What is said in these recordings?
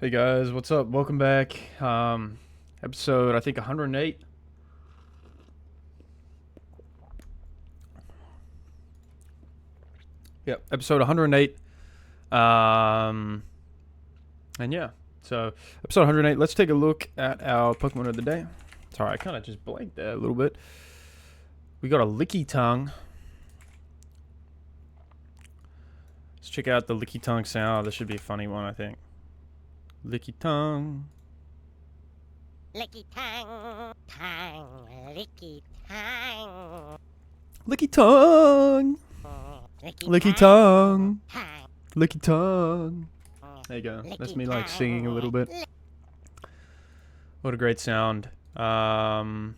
Hey guys, what's up? Welcome back. Episode I think 108. Yep, episode 108. And yeah, so episode 108. Let's take a look at our Pokemon of the day. Sorry, I kind of just blanked there a little bit. We got a Licky Tongue. Let's check out the Licky Tongue sound. This should be a funny one, I think. Licky Tongue. Licky tongue, tongue, licky tongue. Licky Tongue. Licky Tongue. tongue. Licky Tongue. There you go. That's me like singing a little bit. What a great sound. So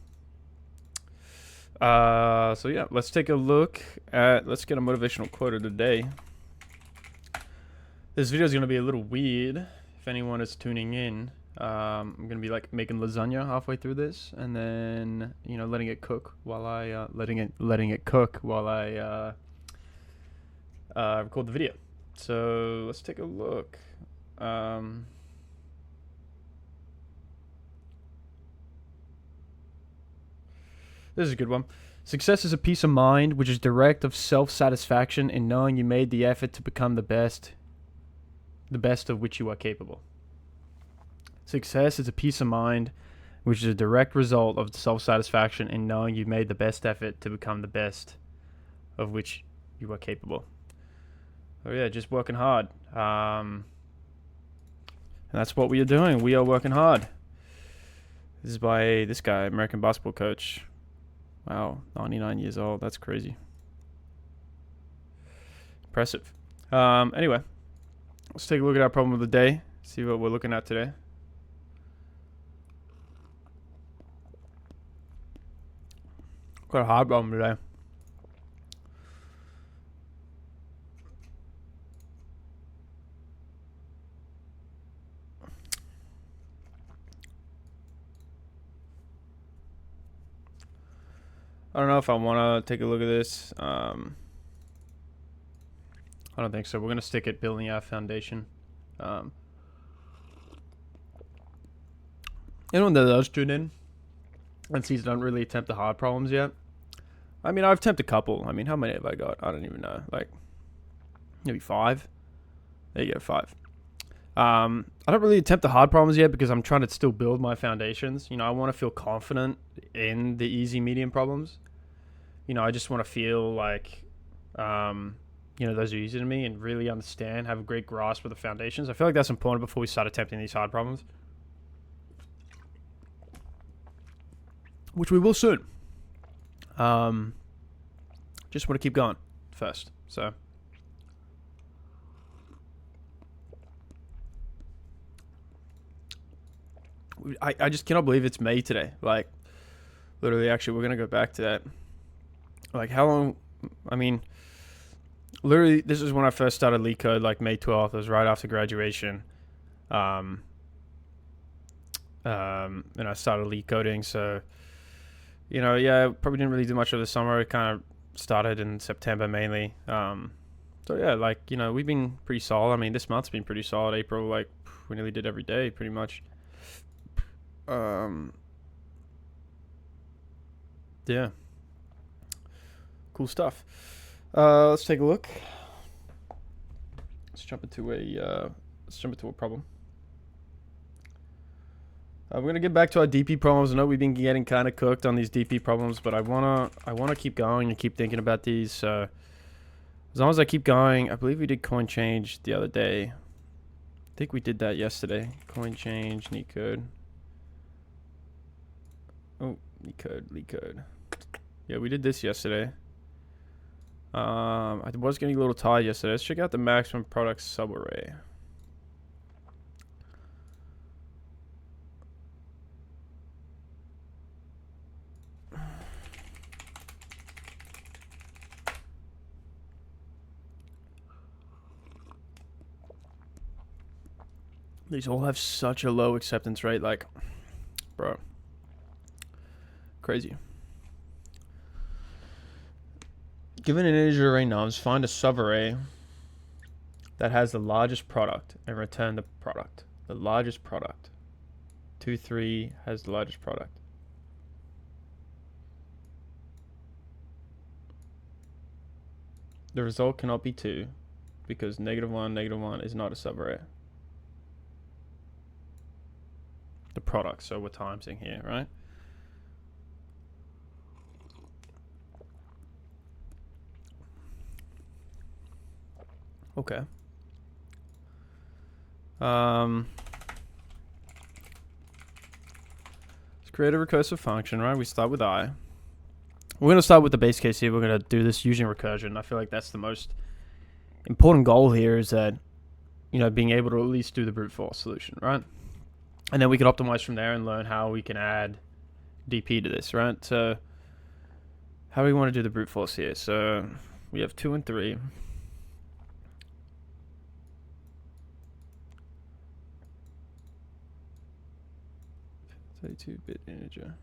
yeah, let's take a look at, let's get a motivational quote of the day. This video is going to be a little weird if anyone is tuning in. I'm going to be like making lasagna halfway through this and then, you know, letting it cook while I, letting it cook while I, record the video. So let's take a look. This is a good one. Success is a peace of mind which is direct of self-satisfaction in knowing you made the effort to become the best of which you are capable. Success is a peace of mind which is a direct result of self-satisfaction in knowing you made the best effort to become the best of which you are capable. Oh yeah, just working hard. And that's what we are doing. We are working hard. This is by this guy, American basketball coach. Wow, 99 years old. That's crazy. Impressive. Anyway, let's take a look at our problem of the day. See what we're looking at today. Got a hard problem today. I don't know if I want to take a look at this. I don't think so. We're going to stick at building our foundation. Anyone that does tune in and sees don't really attempt the hard problems yet. I mean, I've attempted a couple. I mean, how many have I got? I don't even know. Like, maybe 5. There you go, 5. I don't really attempt the hard problems yet because I'm trying to still build my foundations. You know, I want to feel confident in the easy, medium problems. You know, I just want to feel like, you know, those are easy to me and really understand, have a great grasp of the foundations. I feel like that's important before we start attempting these hard problems. Which we will soon. Just want to keep going first. So. I just cannot believe it's May today. Like, literally, actually, we're going to go back to that. Like, how long? I mean, literally, this is when I first started Leetcode, like May 12th. It was right after graduation. And I started Leetcoding. So, you know, yeah, probably didn't really do much over the summer. It kind of started in September mainly. So, yeah, like, you know, we've been pretty solid. I mean, this month's been pretty solid. April, like, we nearly did every day, pretty much. Yeah. Cool stuff. Let's take a look. Let's jump into a problem. We're gonna get back to our DP problems. I know we've been getting kind of cooked on these DP problems, but I wanna keep going and keep thinking about these. So as long as I keep going, I believe we did coin change the other day. I think we did that yesterday. Coin change, Leetcode. Oh, Leetcode. Yeah, we did this yesterday. I was getting a little tired yesterday. Let's check out the maximum product subarray. These all have such a low acceptance rate, like, bro. Crazy. Given an integer array nums, find a subarray that has the largest product and return the product. The largest product. 2.3 has the largest product. The result cannot be 2 because -1 is not a subarray. The product, so we're timesing here, right? Okay. Let's create a recursive function, right? We start with I. We're going to start with the base case here. We're going to do this using recursion. I feel like that's the most important goal here, is that, you know, being able to at least do the brute force solution, right? And then we can optimize from there and learn how we can add DP to this, right? So how do we want to do the brute force here? So we have 2 and 3. 32-bit integer.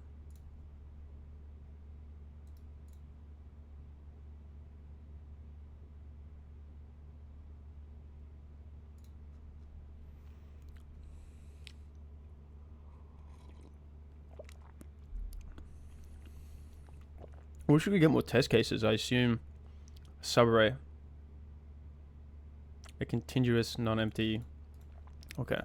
Or should we get more test cases? I assume a subarray. A continuous, non-empty. Okay.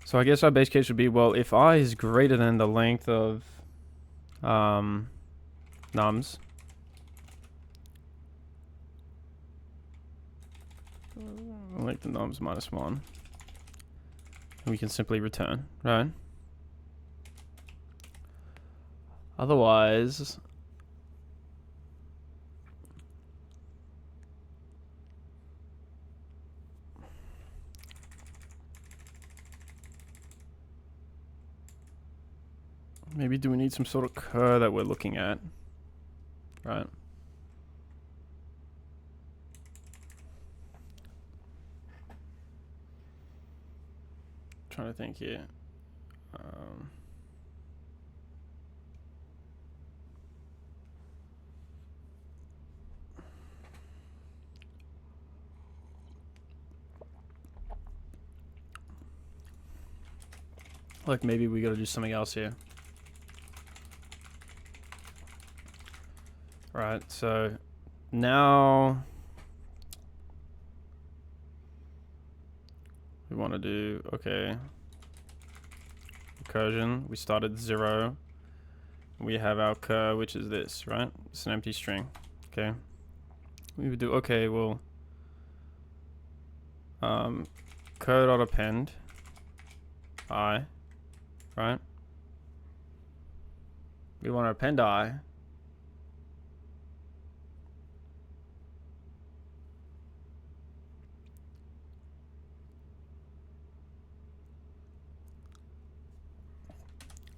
So I guess our base case would be, well, if I is greater than the length of nums, length of nums minus 1, and we can simply return, right? Otherwise, maybe do we need some sort of cur that we're looking at, right? Trying to think here. Like maybe we gotta do something else here. Right, so now we want to do, okay, recursion. We started 0. We have our cur, which is this, right? It's an empty string. Okay. We would do, okay, well, cur.append I, right? We want to append I.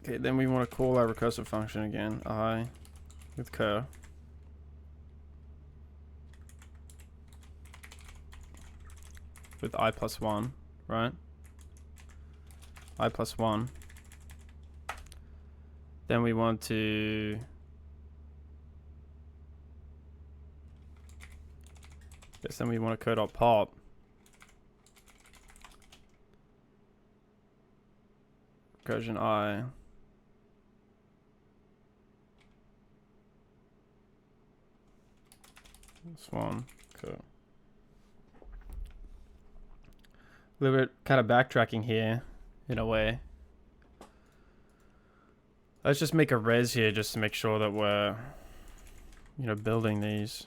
Okay, then we want to call our recursive function again, I with cur. With I plus 1, right? I plus 1. Then we want to then we want to cur.pop. Recursion I. This one, cool. A little bit kind of backtracking here, in a way. Let's just make a res here just to make sure that we're, you know, building these.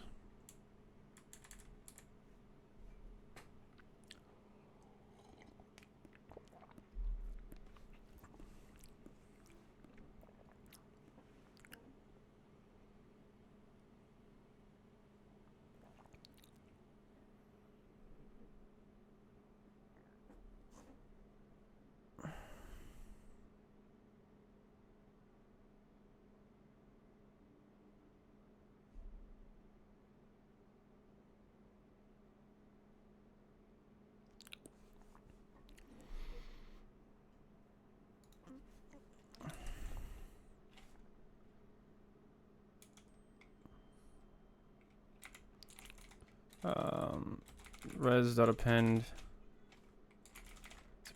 Res.append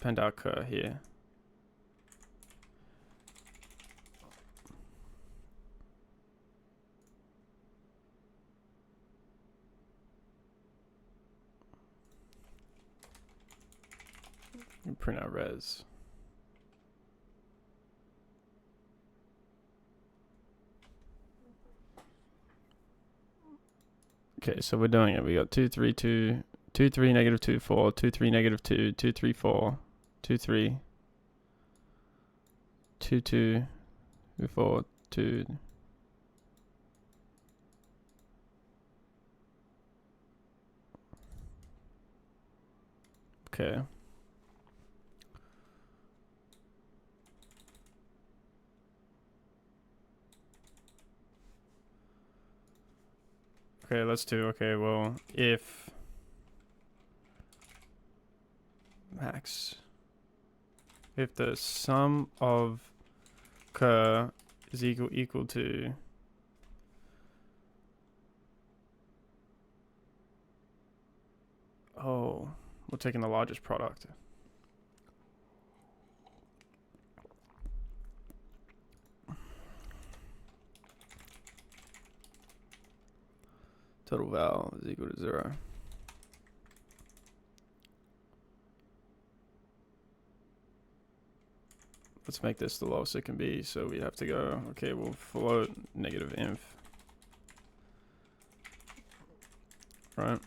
append our cur here. And print our res. Okay, so we're doing it. We got 2, 3, 2, 2, 3, negative 2, 4, 2, 3, negative 2, 2, 3, 4, 2, 3, 2, 2, 4, 2. Okay. Okay, let's do, okay, well, if max, if the sum of cur is equal to we're taking the largest product. Total val is equal to 0. Let's make this the lowest it can be. So we have to go, okay, we'll float negative inf. Right.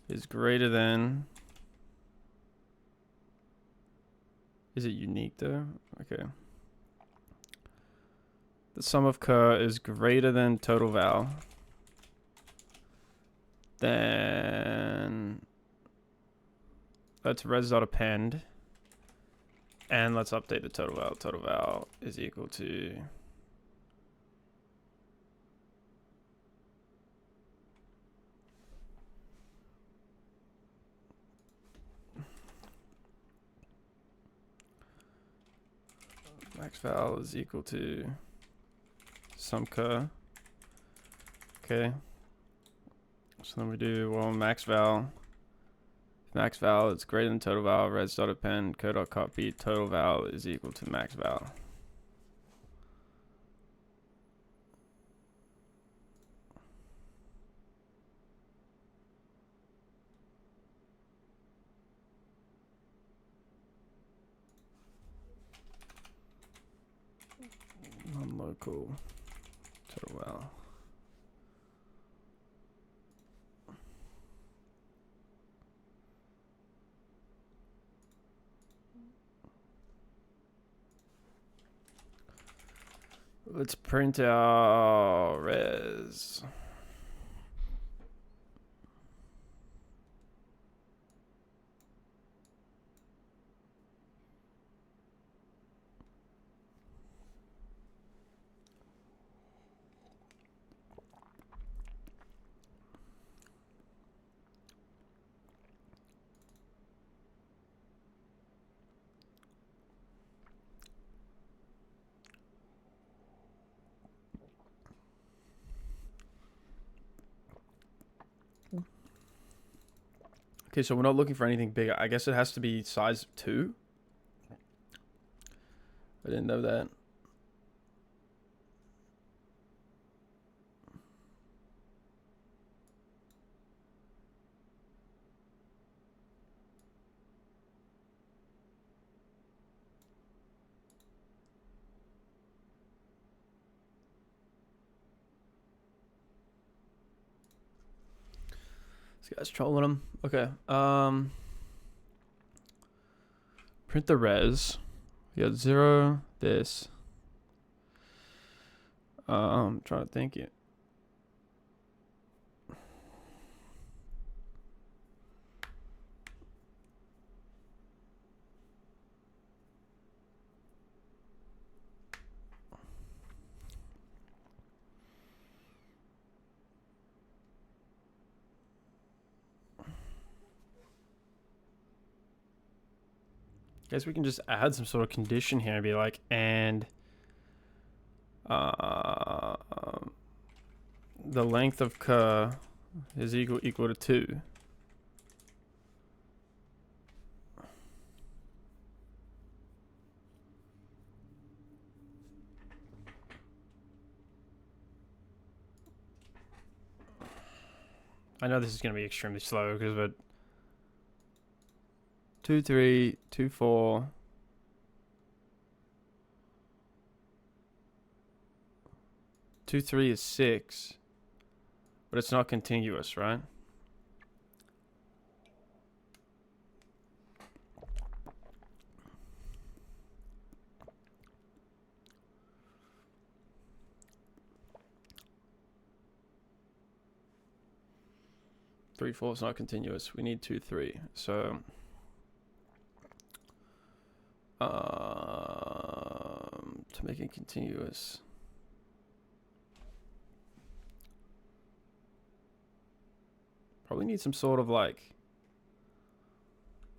Is greater than. Is it unique though? Okay. The sum of cur is greater than total val. Then let's res.append. And let's update the total val. Total val is equal to max val is equal to sum cur. Okay. So then we do, well, max val. If max val is greater than total val, res.append, cur.copy, total val is equal to max val. Non-local total val. Let's print our res. Okay, so we're not looking for anything bigger. I guess it has to be size 2. I didn't know that. This guy's trolling him. Okay. Print the res. We got 0, this. I'm trying to think it. Guess we can just add some sort of condition here and be like, and the length of cur is equal to 2. I know this is going to be extremely slow because of it. 2, 3, 2, 4. 2, 3 is 6. But it's not contiguous, right? Three, 4 is not continuous. We need 2, 3. So to make it continuous, probably need some sort of like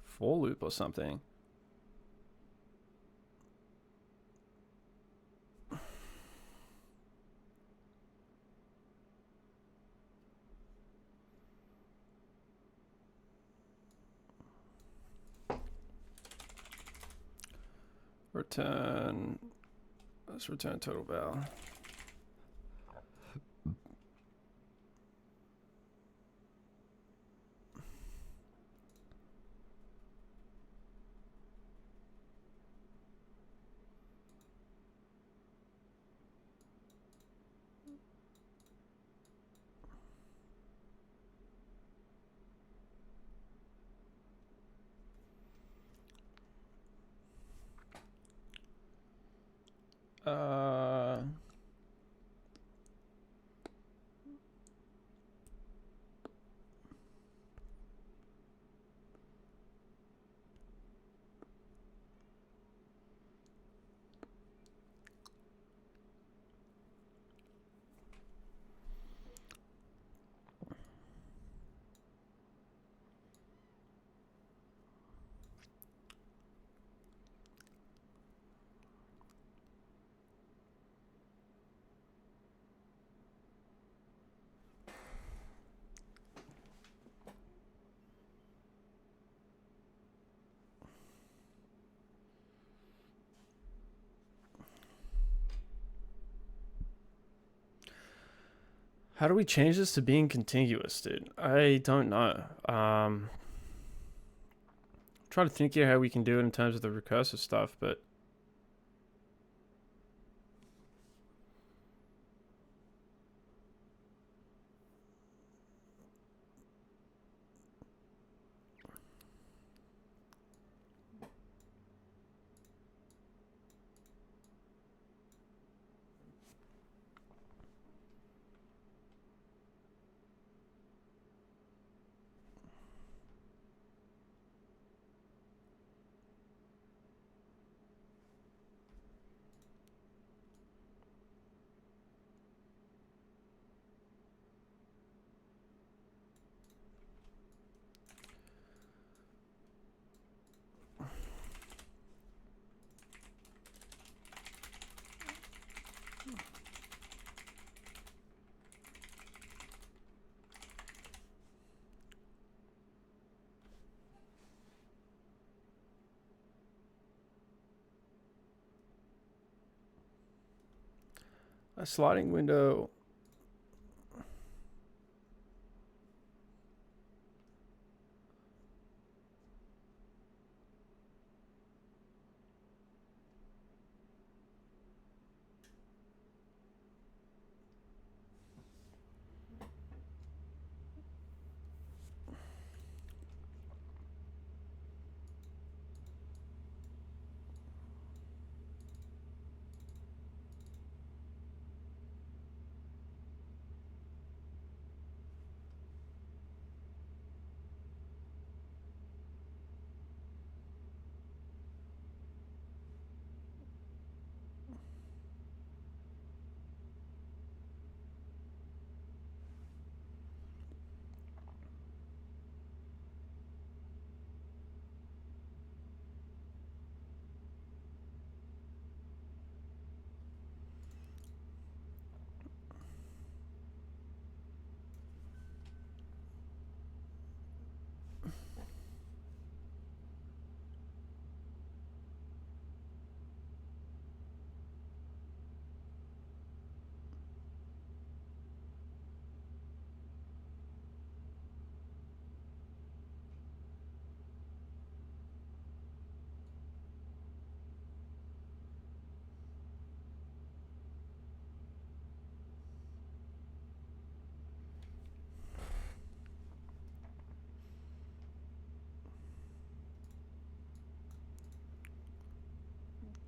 for loop or something. Return, let's return total val. How do we change this to being contiguous, dude? I don't know. Try to think here how we can do it in terms of the recursive stuff, but a sliding window.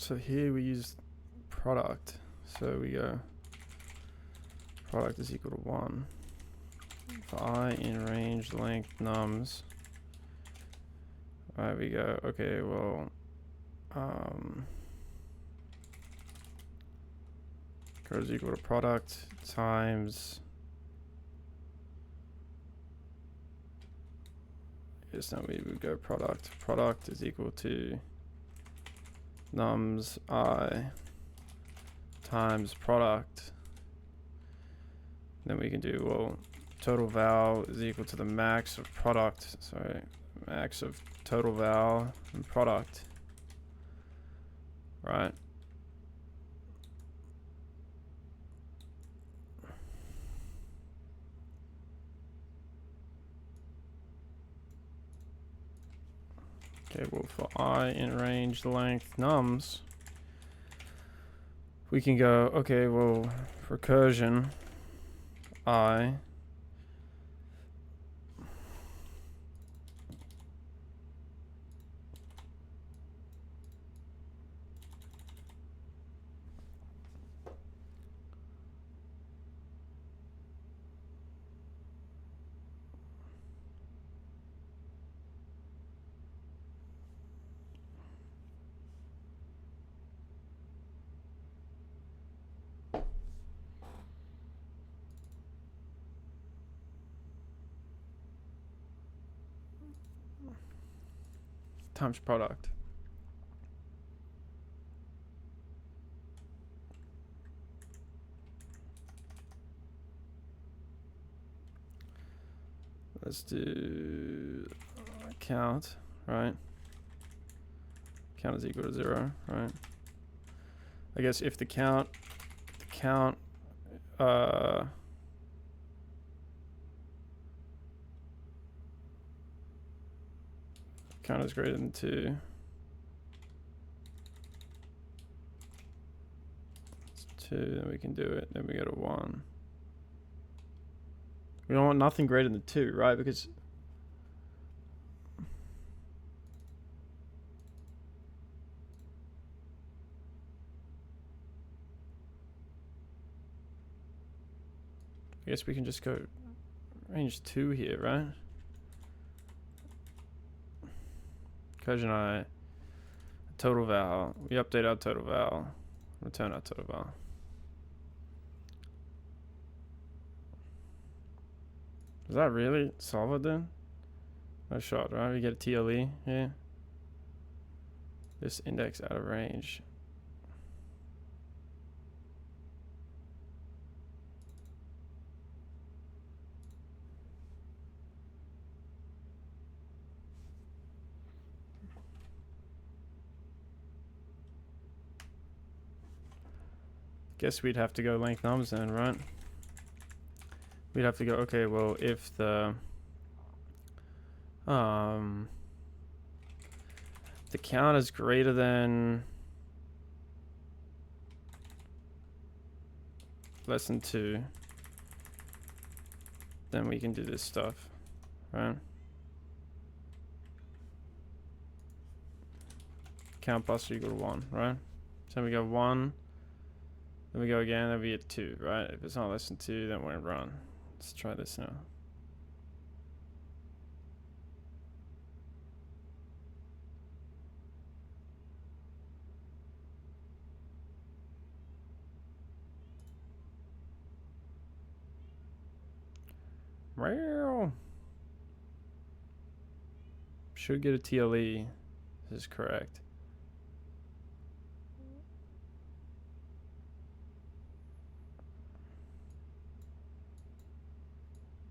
So here we use product. So we go product is equal to 1. For I in range length nums. Alright, we go, okay, well, code is equal to product times, I guess now we would go product is equal to nums I times product. Then we can do, well, total val is equal to the max of product, sorry, max of total val and product, right? Okay, well, for I in range length nums, we can go, okay, well, recursion I times product. Let's do count, right? Count is equal to 0, right? I guess if the count count is greater than 2. It's 2, then we can do it. Then we go to 1. We don't want nothing greater than 2, right? Because I guess we can just go range 2 here, right? Recursion I, total val. We update our total val. Return our total val. Does that really solve it then? No shot, right? We get a TLE here. This index out of range. Guess we'd have to go length nums then, right? We'd have to go, okay, well, if the count is greater than less than 2, then we can do this stuff, right? Count plus equal to 1, right? So we go 1, then we go again, then we get 2, right? If it's not less than 2, then we're gonna run. Let's try this now. Meow. Should get a TLE. This is correct.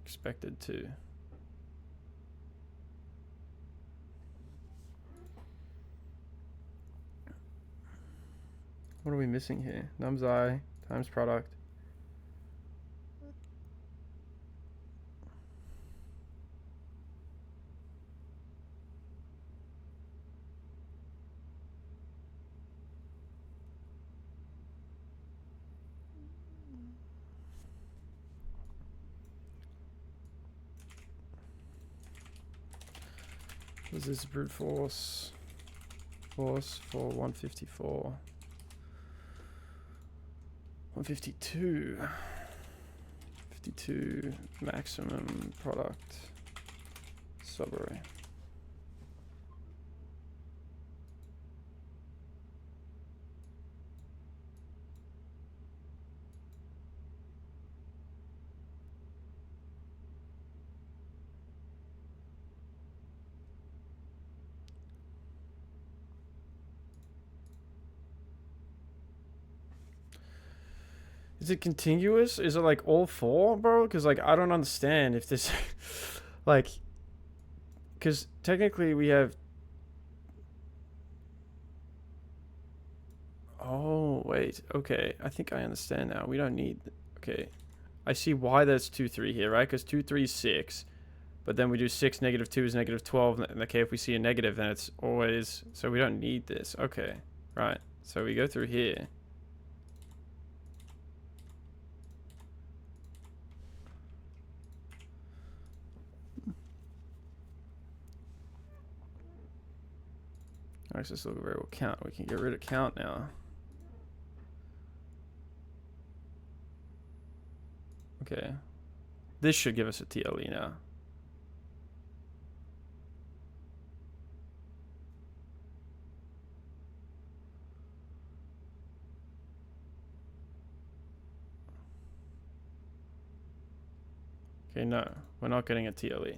Expected to. What are we missing here? Nums I times product. This is brute force. GeForce for 154. 152. 52 maximum product subarray. Is it contiguous? Is it like all four, bro? Because like I don't understand if this, like, because technically we have. Oh wait, okay. I think I understand now. We don't need. Okay, I see why there's 2, 3 here, right? Because 2, 3 is 6, but then we do 6, -2 is -12. And okay, if we see a negative, then it's always. So we don't need this. Okay, right. So we go through here. Access local variable count. We can get rid of count now. Okay. This should give us a TLE now. Okay, no. We're not getting a TLE.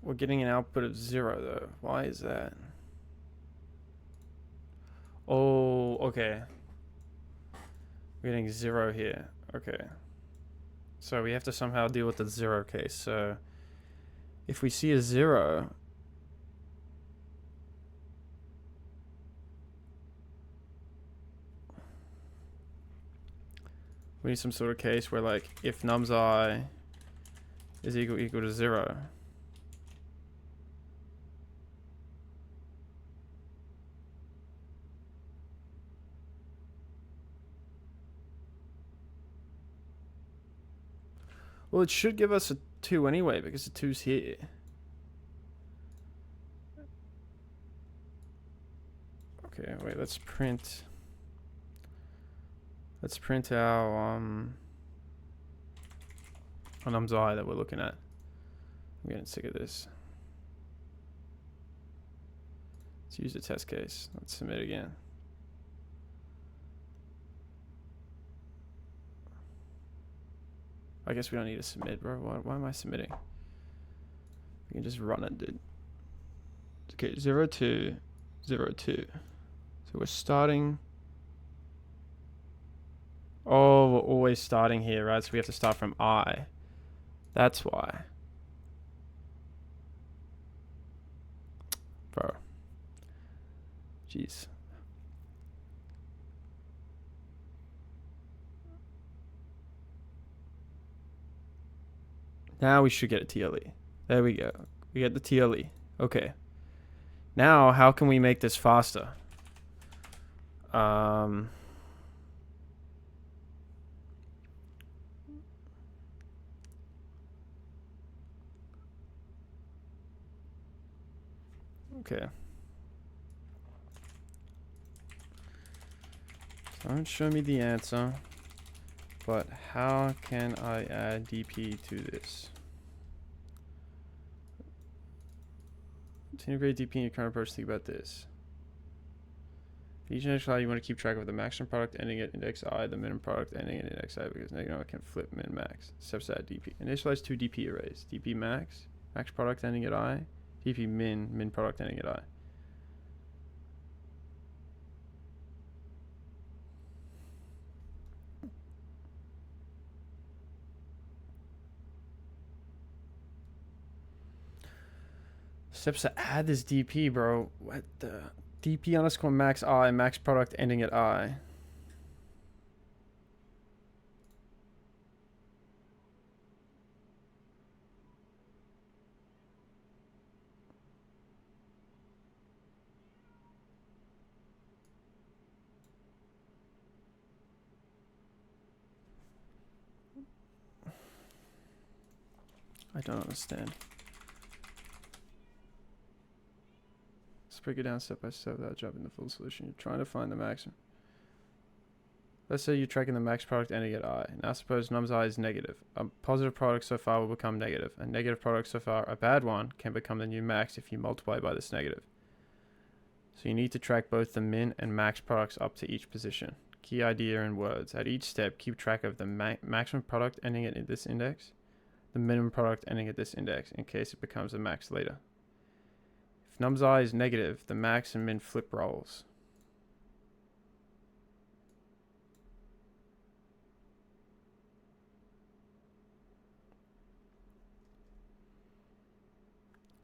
We're getting an output of 0 though. Why is that? Oh, okay. We're getting 0 here. Okay. So we have to somehow deal with the 0 case. So if we see a 0, we need some sort of case where like if num's I is equal to 0. Well, it should give us a 2 anyway, because the 2's here. Okay, wait, let's print our num's I that we're looking at. I'm getting sick of this. Let's use the test case. Let's submit again. I guess we don't need to submit, bro. Why am I submitting? We can just run it, dude. Okay, 0, 2, 0, 2. So we're starting. Oh, we're always starting here, right? So we have to start from I. That's why. Bro. Jeez. Now we should get a TLE. There we go. We get the TLE. Okay. Now, how can we make this faster? Okay. Don't show me the answer. But how can I add DP to this? To integrate DP in your current approach, think about this. For each index file, you want to keep track of the maximum product ending at index I, the minimum product ending at index I, because now you know it can flip min max. Steps add DP. Initialize 2 DP arrays. DP max, max product ending at I, DP min, min product ending at I. Steps to add this DP, bro. What the? DP underscore max I, max product ending at I. I don't understand. Let's break it down step by step without jumping the full solution. You're trying to find the maximum. Let's say you're tracking the max product ending at I. Now suppose nums I is negative. A positive product so far will become negative. A negative product so far, a bad one, can become the new max if you multiply by this negative. So you need to track both the min and max products up to each position. Key idea in words. At each step, keep track of the maximum product ending at this index, the minimum product ending at this index, in case it becomes a max later. If nums I is negative, the max and min flip roles.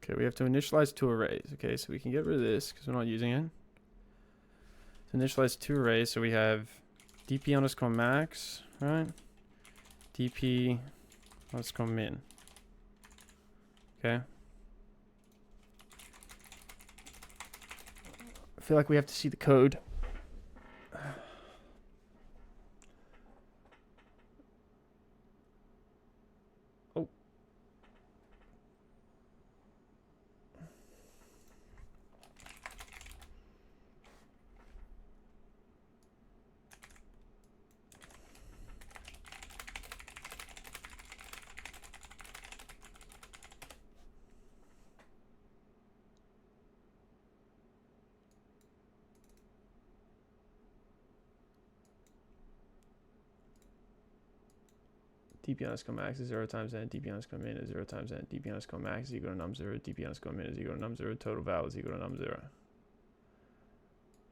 Okay, we have to initialize two arrays. Okay, so we can get rid of this because we're not using it. To initialize two arrays, so we have dp underscore max, right? dp underscore min. Okay. I feel like we have to see the code. Oh. dp underscore max is 0 times n, dp underscore min is 0 times n, dp underscore max is equal to num0, dp underscore min is equal to num0, total val is equal to num0.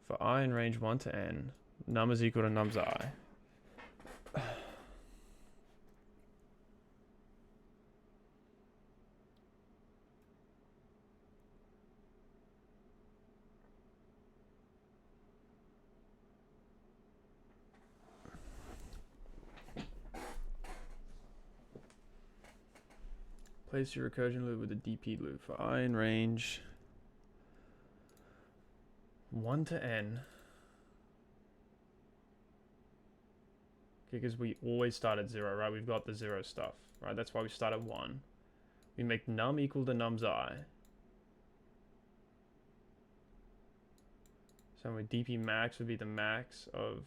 For I in range 1 to n, num is equal to nums I. Place your recursion loop with a dp loop for I in range 1 to n. Okay, because we always start at 0, right? We've got the 0 stuff, right? That's why we start at 1. We make num equal to nums I. So with dp max would be the max of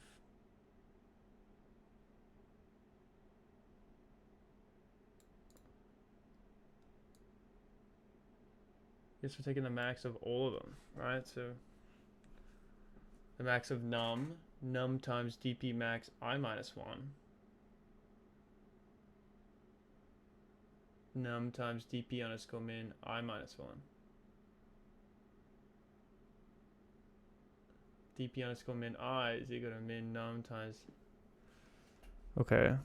I guess we're taking the max of all of them, right? So the max of num times dp max I minus 1. Num times dp underscore min I minus 1. dp underscore min I is equal to min num times... Okay.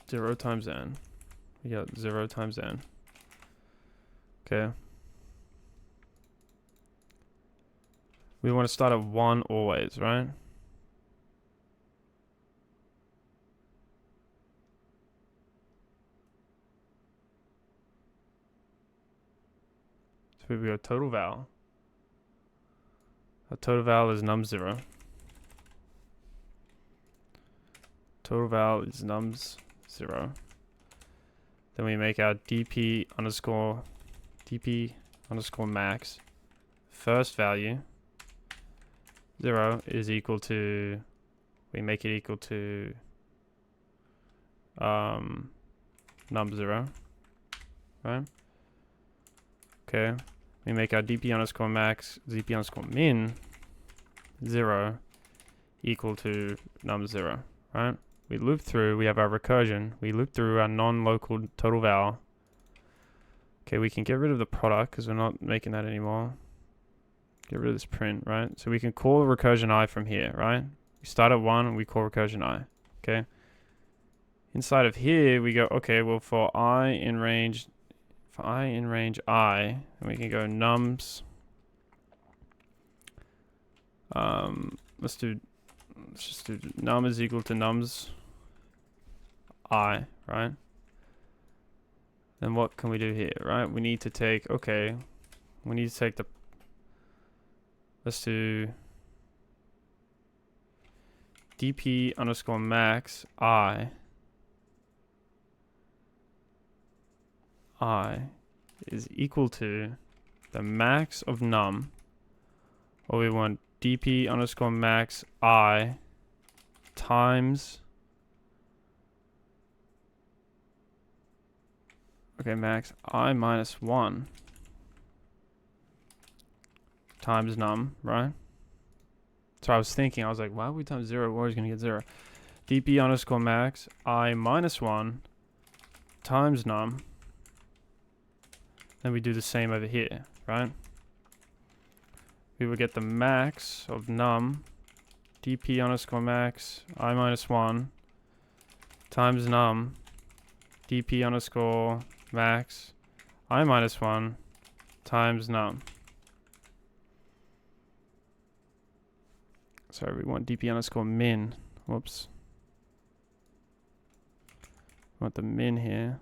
Zero times n. We got 0 times n. Okay. We want to start at 1 always, right? So we got total val. Our total val is num0. Total val is nums0. Then we make our dp underscore max. First value 0 is equal to, we make it equal to num0, right? Okay, we make our dp underscore max, dp underscore min 0 equal to num0, right? We loop through, we have our recursion, we loop through our non-local total val. Okay, we can get rid of the product because we're not making that anymore. Get rid of this print, right? So we can call recursion I from here, right? We start at 1 and we call recursion I, okay? Inside of here, we go, okay, well for I in range I, and we can go nums. Let's just do num is equal to nums I, right? Then what can we do here, right? We need to take, okay, We need to take the, let's do dp underscore max I is equal to the max of num, or we want dp underscore max I times, okay, max I minus 1 times num, right? So I was thinking, I was like, why would we times 0? We're always going to get 0. dp underscore max I minus 1 times num. Then we do the same over here, right? We would get the max of num dp underscore max I minus 1 times num dp underscore max I minus 1 times num. Sorry, we want dp underscore min. Whoops. We want the min here.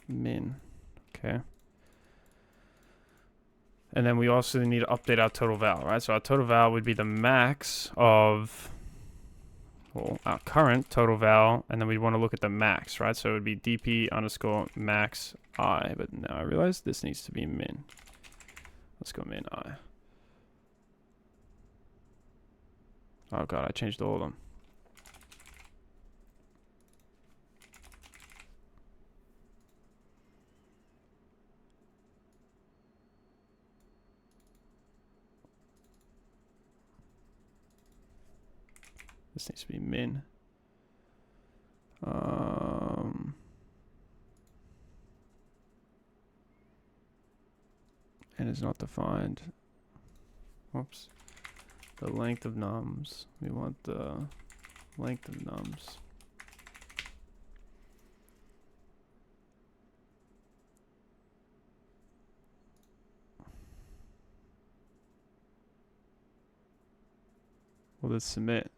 Min. Okay. And then we also need to update our total val, right? So our total val would be the max of, well, our current total val, and then we want to look at the max, right? So it would be dp underscore max I, but now I realize this needs to be min. Let's go min I. Oh god, I changed all of them. This needs to be min. And is not defined. Whoops. The length of nums. We want the length of nums. Will this submit?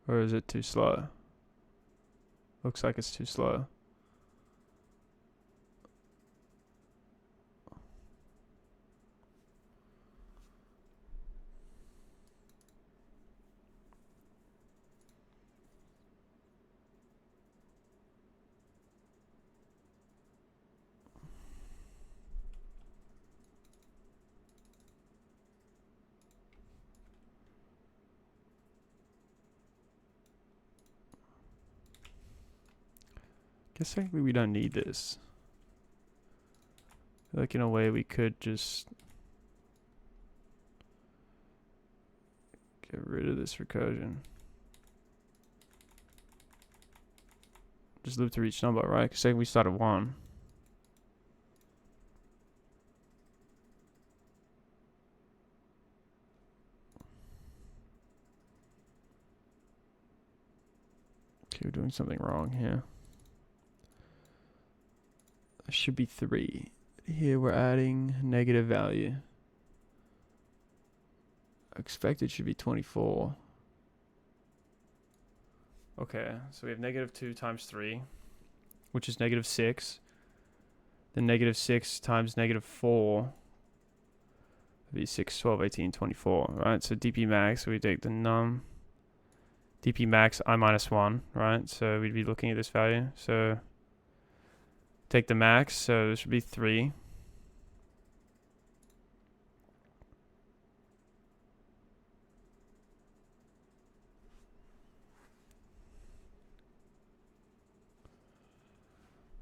Or is it too slow? Looks like it's too slow. Guess technically we don't need this. I feel like in a way we could just get rid of this recursion. Just loop to each number, right? Because say we start at 1. Okay, we're doing something wrong here. It should be 3. Here we're adding negative value. Expected should be 24. Okay, so we have negative 2 times 3, which is negative 6. Then negative 6 times negative 4 would be 6, 12, 18, 24, right? So dp max, we take the num dp max I minus 1, right? So we'd be looking at this value. So take the max, so this should be 3.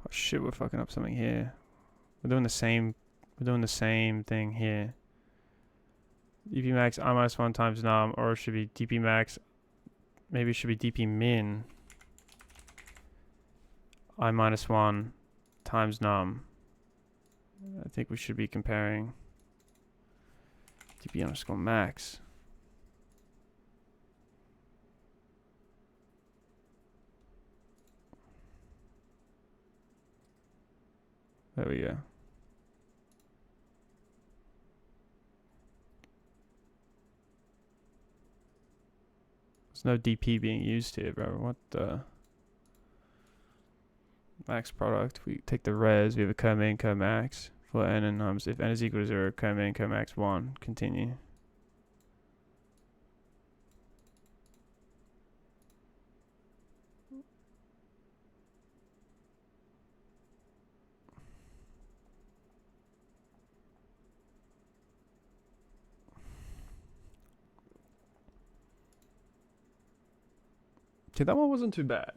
Oh shit, we're fucking up something here. We're doing the same thing here. dp max I minus 1 times num, or it should be dp max, maybe it should be dp min I minus 1 times num. I think we should be comparing dp underscore max. There we go. There's no dp being used here, bro. What the? max product. We take the res. We have a co-min, co-max for n and nums. If n is equal to 0, co-min, co-max 1. Continue. Okay, that one wasn't too bad.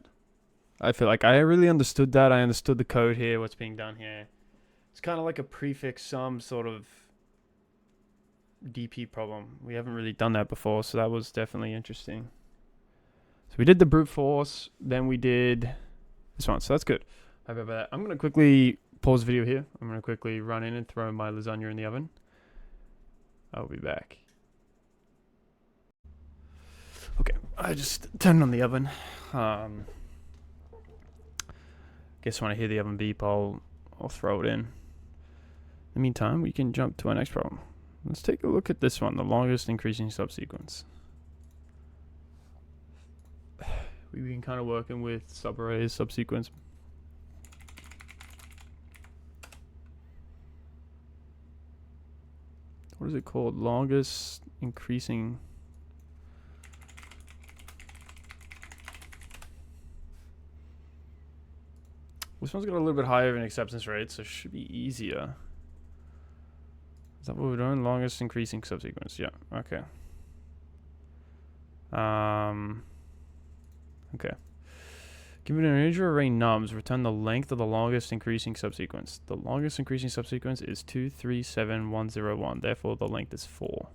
I feel like I really understood that. I understood the code here, what's being done here. It's kind of like a prefix sum sort of DP problem. We haven't really done that before, so that was definitely interesting. So we did the brute force, then we did this one, so that's good. Happy about that. I'm going to quickly pause the video here. I'm going to quickly run in and throw my lasagna in the oven. I'll be back. Okay, I just turned on the oven. Guess when I hear the oven beep, I'll throw it in. In the meantime, we can jump to our next problem. Let's take a look at this one, the longest increasing subsequence. We've been kind of working with subarrays, subsequence. What is it called? Longest increasing. This one's got a little bit higher of an acceptance rate, so it should be easier. Is that what we're doing? Longest increasing subsequence. Yeah. Okay. Okay. Given an integer array nums, return the length of the longest increasing subsequence. The longest increasing subsequence is 237101. Therefore, the length is 4.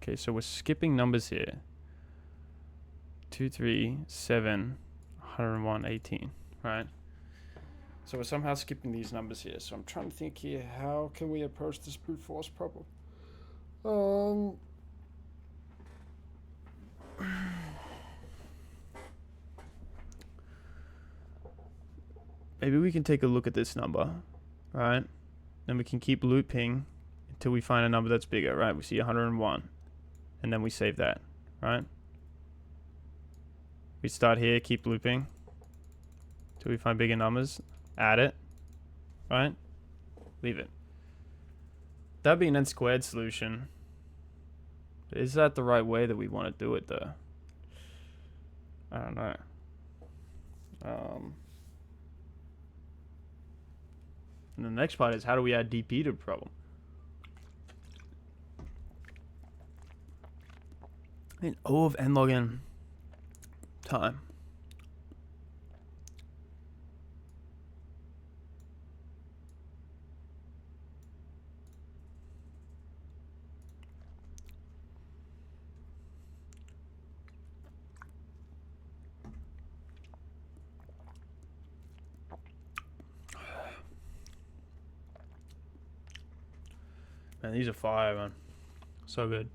Okay, so we're skipping numbers here. 237, 101, 18, right? So we're somehow skipping these numbers here. So I'm trying to think here, how can we approach this brute force problem? Maybe we can take a look at this number, right? Then we can keep looping until we find a number that's bigger, right? We see 101, and then we save that, right? We start here, keep looping till we find bigger numbers, add it, right? Leave it. That'd be an n squared solution. Is that the right way that we want to do it, though? I don't know. And the next part is, how do we add DP to the problem? And O of n log n time. Man, these are fire, man. So good.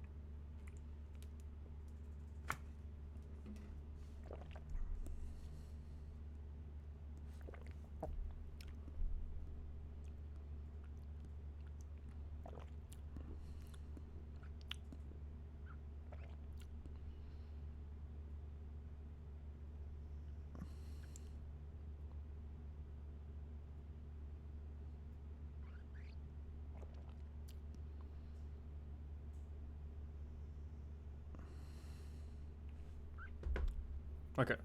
Okay.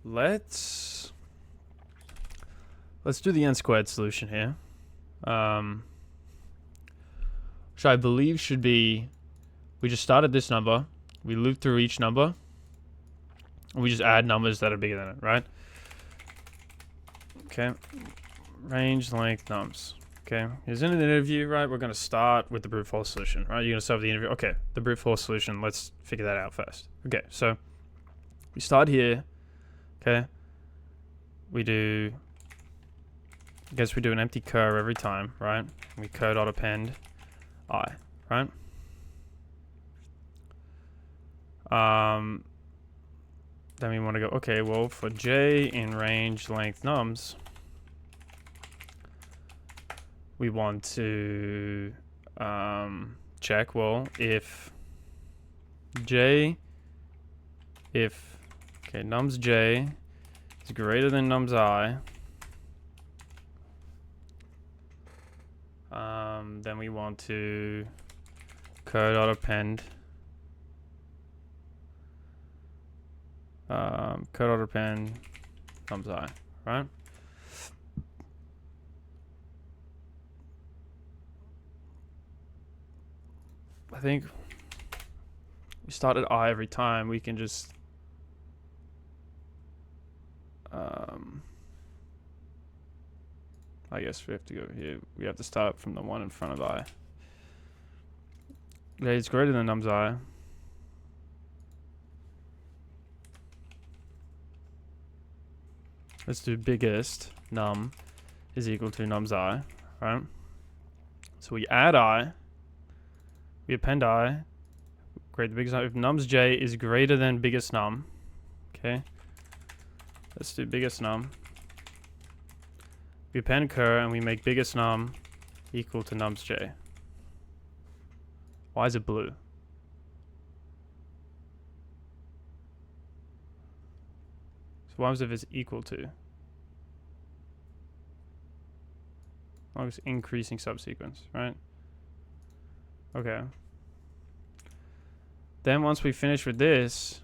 Let's do the n squared solution here. Which I believe should be, we just start at this number, we loop through each number, and we just add numbers that are bigger than it, right? Okay. Range, length, nums. Okay. Here's an interview, right? We're going to start with the brute force solution, right? You're going to start with the interview. Okay. The brute force solution. Let's figure that out first. Okay. So we start here. Okay. We do, I guess we do an empty cur every time, right? We cur.append I, right? Then we want to go, okay, well, for j in range, length, nums, we want to check, well, if nums j is greater than nums I, then we want to code.append nums I, right? I think we start at I every time. We can just I guess we have to go here. We have to start from the one in front of I. Yeah, it's greater than nums I. Let's do biggest num is equal to nums I, right? So we add I, we append I, create the biggest num. If nums j is greater than biggest num, okay, let's do biggest num. We append cur and we make biggest num equal to nums j. Why is it blue? So what happens if it's equal to? As long as it's increasing subsequence, right? Okay. Then once we finish with this,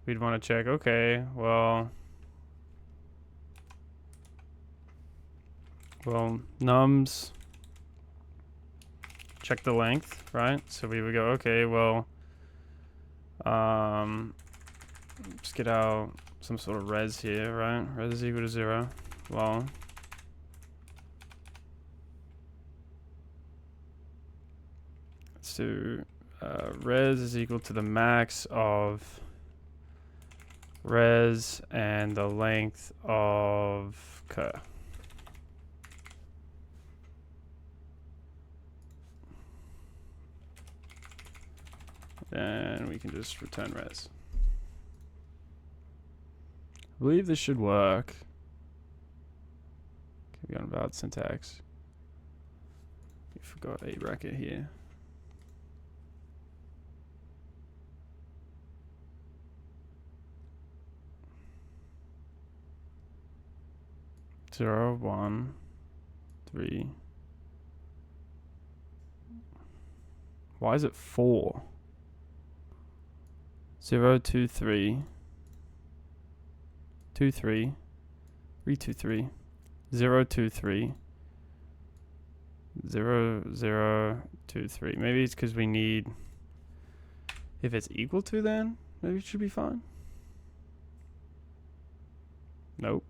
we'd want to check, okay, well, nums, check the length, right? So we would go, okay, well, just get out some sort of res here, right? Res is equal to 0. Well, let's do res is equal to the max of res and the length of cur. Then we can just return res. I believe this should work. Okay, we got invalid syntax. We forgot a bracket here. Zero, 1, 3. Why is it 4? 0, 2, 3. 2, 3. 3, 2, 3. 0, 2, 3. 0, 0, 2, 3. Maybe it's because we need... If it's equal to, then maybe it should be fine. Nope.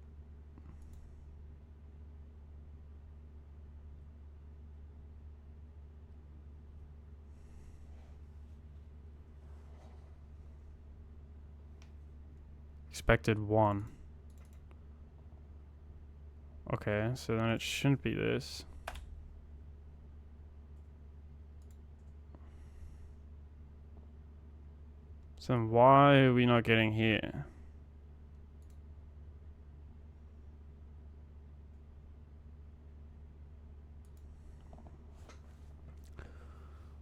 Expected 1. Okay, so then it shouldn't be this. So then why are we not getting here?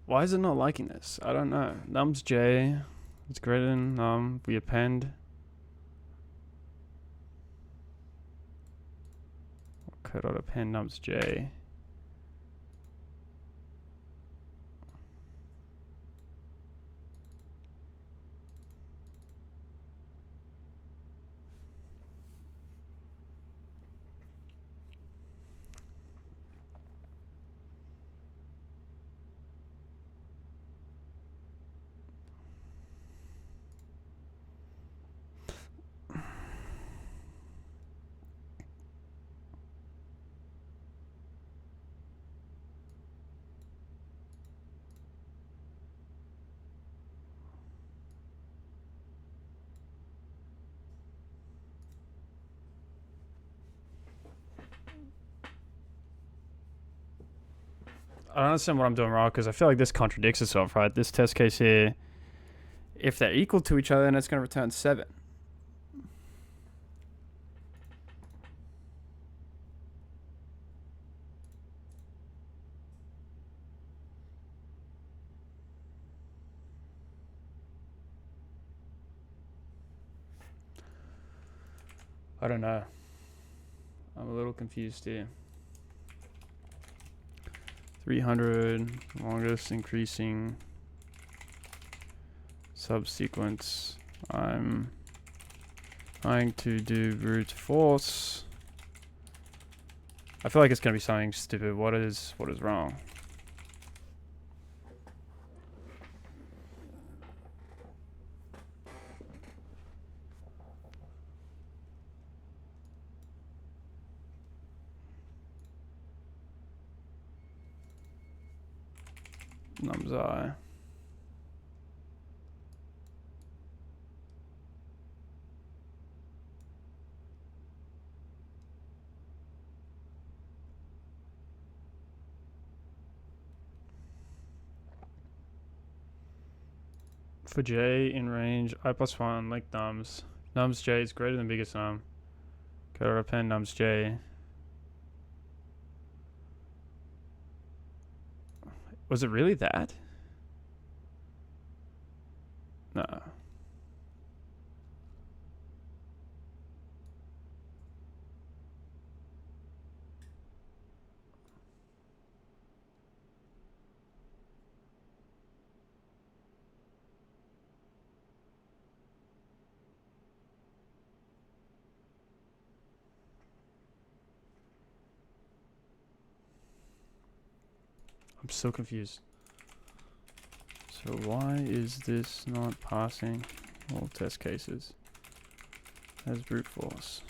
Why is it not liking this? I don't know. Nums j is greater than num. We append. Code.append nums j. I don't understand what I'm doing wrong because I feel like this contradicts itself, right? This test case here, if they're equal to each other, then it's going to return 7. I don't know. I'm a little confused here. 300, longest increasing subsequence. I'm trying to do brute force. I feel like it's gonna be something stupid. What is wrong? Nums I. For J in range, I plus 1, like nums. Nums J is greater than biggest num. Gotta append nums J. Was it really that? No. I'm so confused. So why is this not passing all test cases as brute force?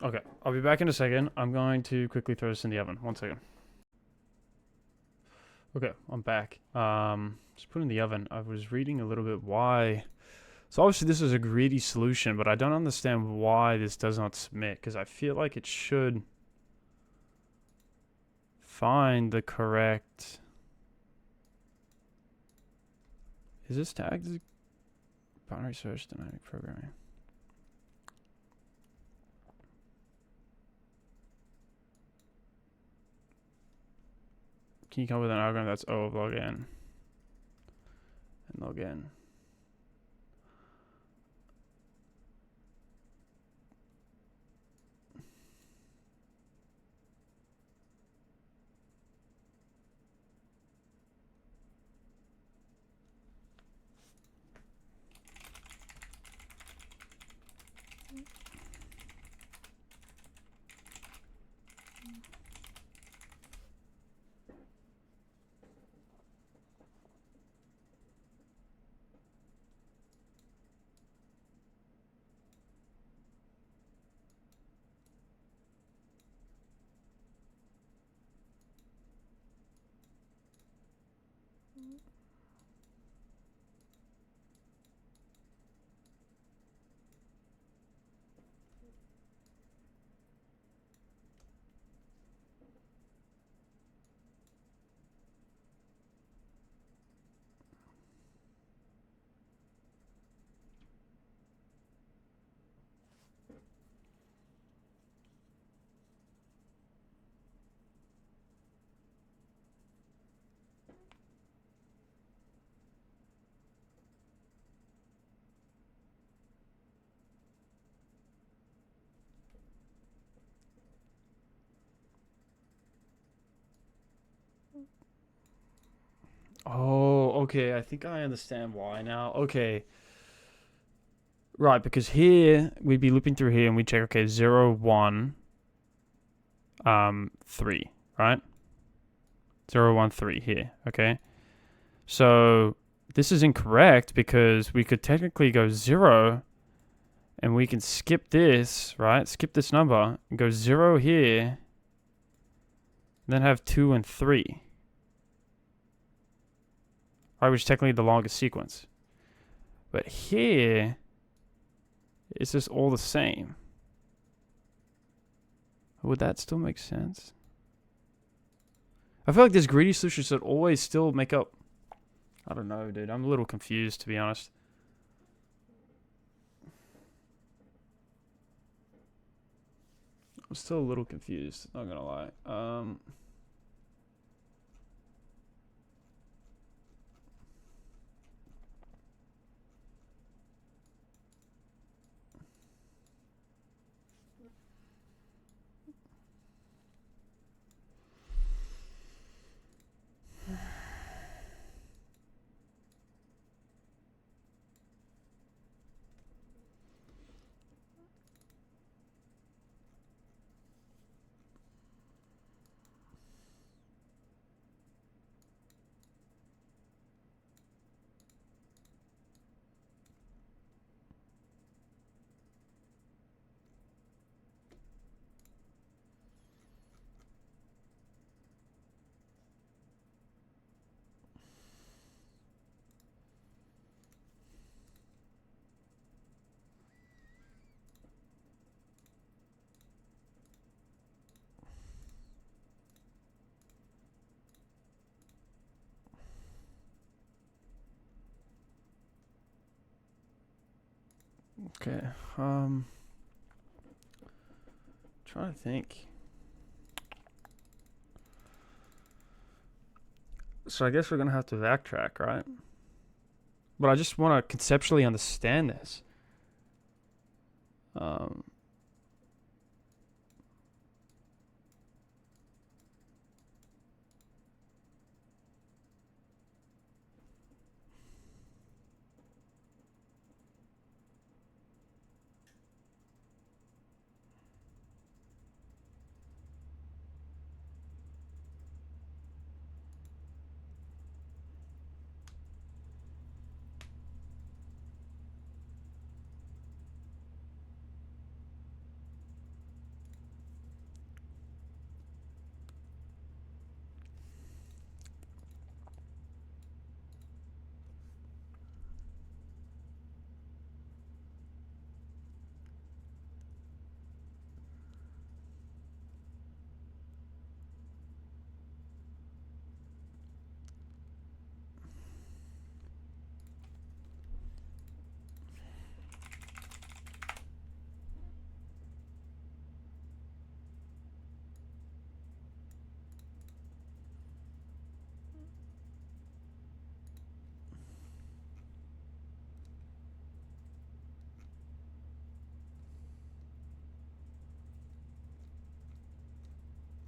Okay, I'll be back in a second. I'm going to quickly throw this in the oven. 1 second. Okay, I'm back. Just put it in the oven. I was reading a little bit why. So obviously this is a greedy solution, but I don't understand why this does not submit, because I feel like it should find the correct. Is this tagged as binary search dynamic programming? Can you come up with an algorithm that's O of log n and log n? Oh, okay. I think I understand why now. Okay. Right, because here we'd be looping through here and we check, okay, 0, 1, 3, right? 0, 1, 3 here, okay? So this is incorrect because we could technically go 0 and we can skip this, right? Skip this number and go 0 here, and then have 2 and 3. Right, which is technically the longest sequence. But here It's just all the same. Would that still make sense? I feel like this greedy solution should always still make up. I don't know, dude. I'm a little confused, to be honest. I'm still a little confused, not gonna lie. Okay. Trying to think. So I guess we're gonna have to backtrack, right? But I just want to conceptually understand this.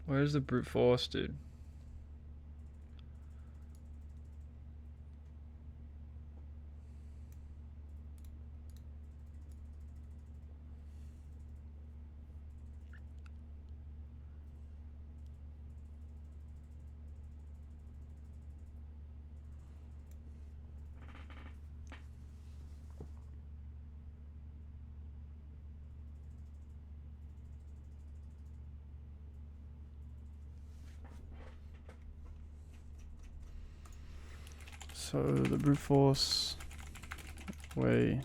Where's the brute force, dude? So the brute force way.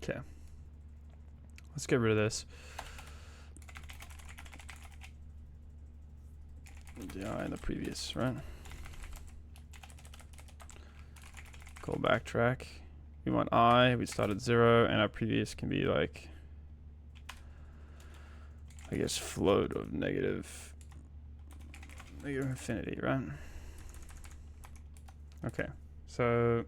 Okay. Let's get rid of this. Yeah, in the previous, right? Go backtrack. We want I, we start at 0, and our previous can be like, I guess, float of negative infinity, right? Okay, so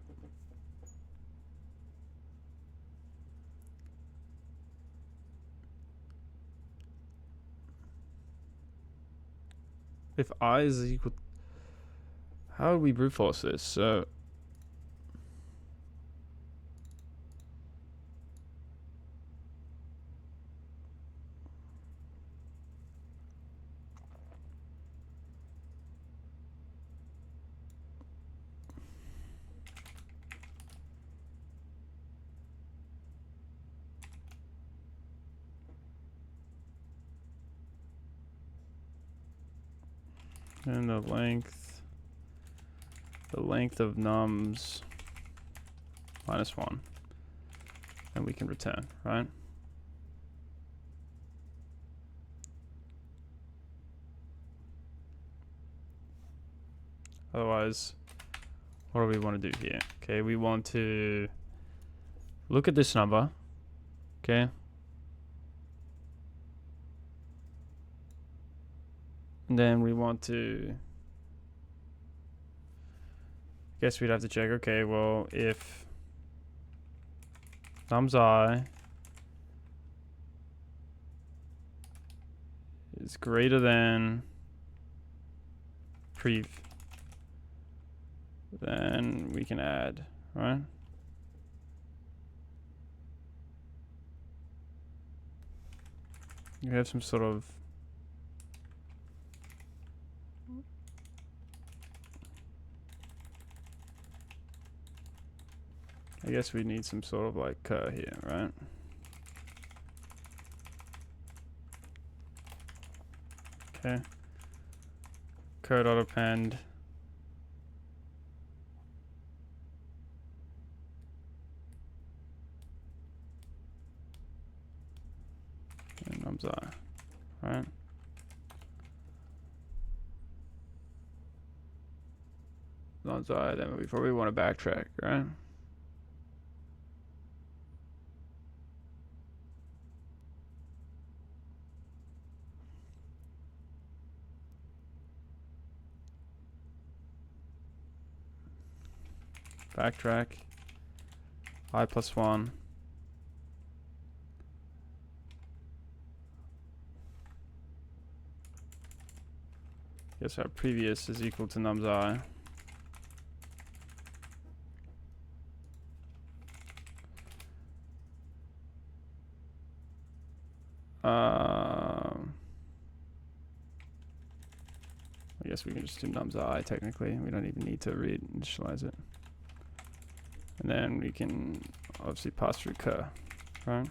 if I is equal, how would we brute force this? So And the length of nums -1. And we can return, right? Otherwise, what do we want to do here? Okay, we want to look at this number, okay? And then we want to, I guess we'd have to check, okay, well, if nums I is greater than prev, then we can add, right? You have some sort of I guess we need some sort of like cur here, right? Okay. Cur.append. And nums I, right? Nums I, then we probably want to backtrack, right? Backtrack. I +1. Guess our previous is equal to nums I. I guess we can just do nums I technically. We don't even need to reinitialize it. And then we can obviously pass through cur, right?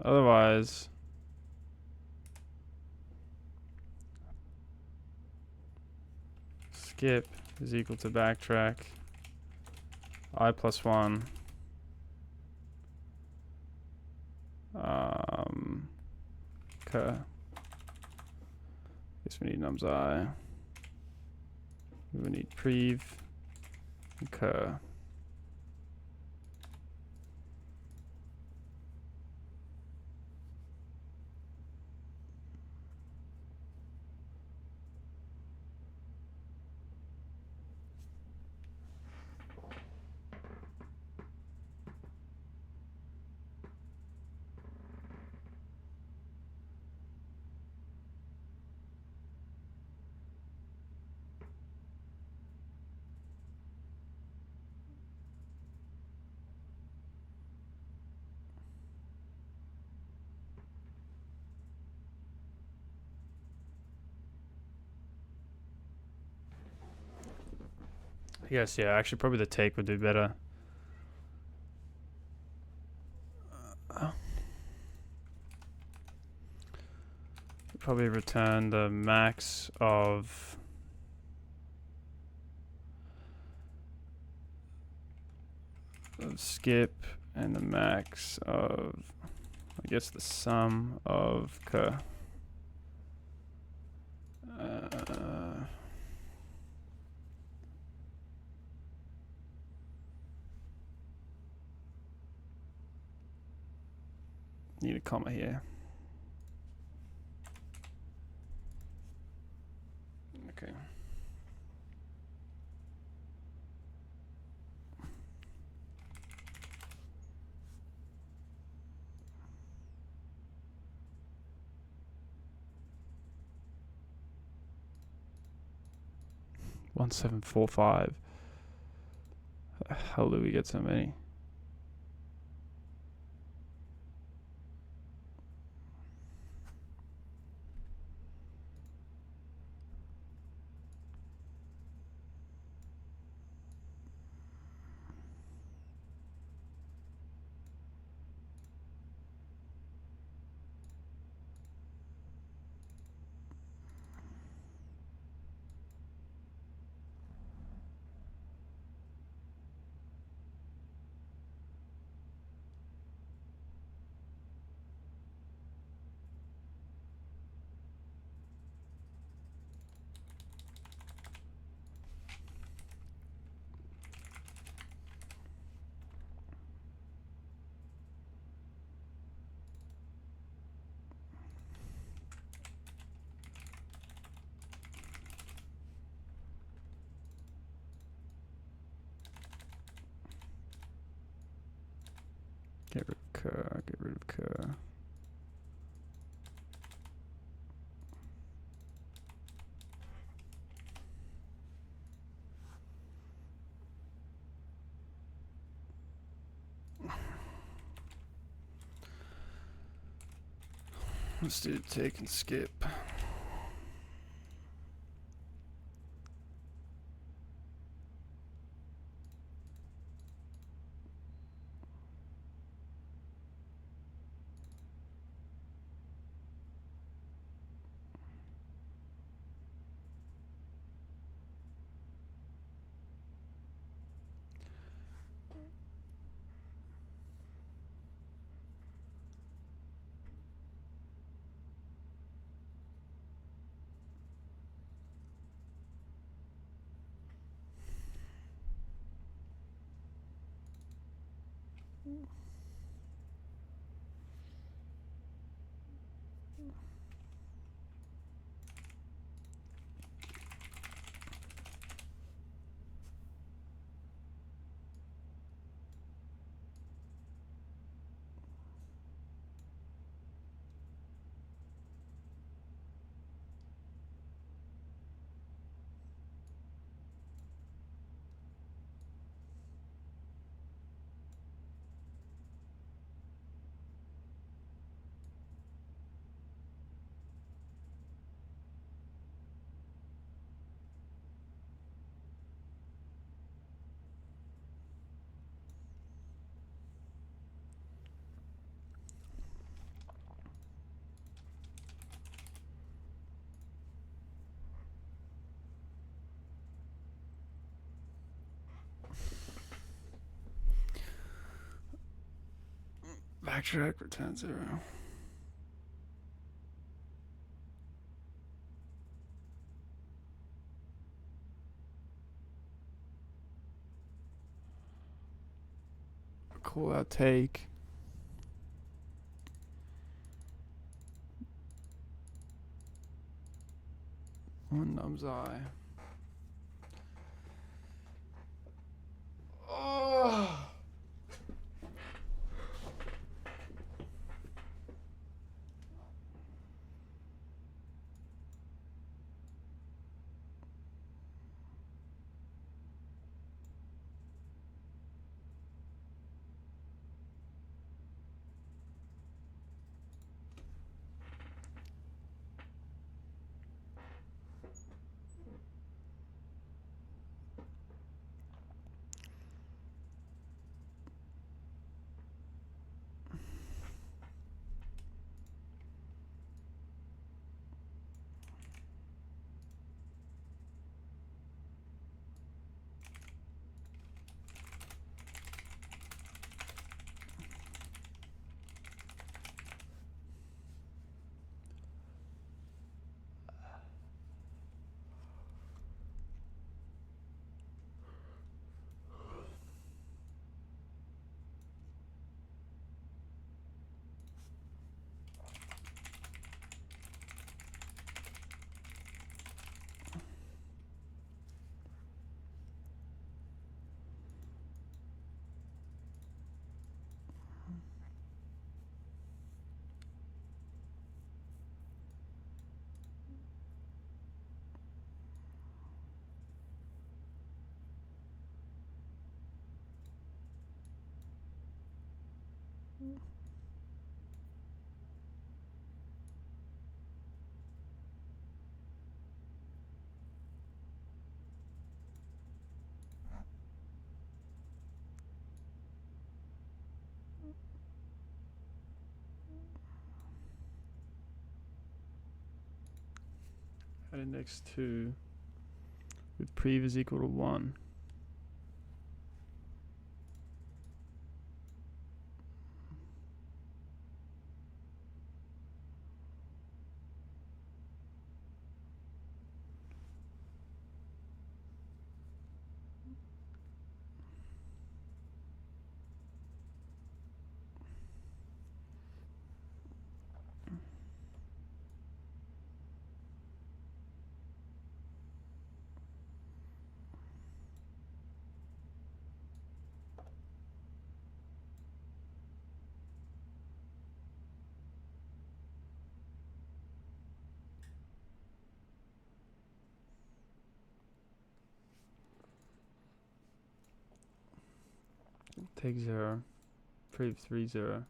Otherwise, skip is equal to backtrack I +1 cur. Guess we need nums I. We would need prev and cur. I guess, yeah, actually probably the take would do better. Probably return the max of skip and the max of, I guess, the sum of cur. Need a comma here. Okay. One 745. How do we get so many? cur. Get rid of cur. Let's do take and skip. Backtrack, return 0. Call out take. One numb's eye. Oh. At index 2 with prev is equal to 1. Take 0. Prev 3 0.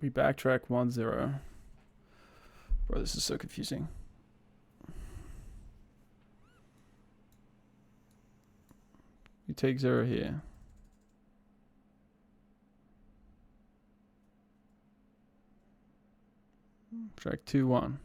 We backtrack 1 0. Bro, this is so confusing. We take 0 here. Track 2 1.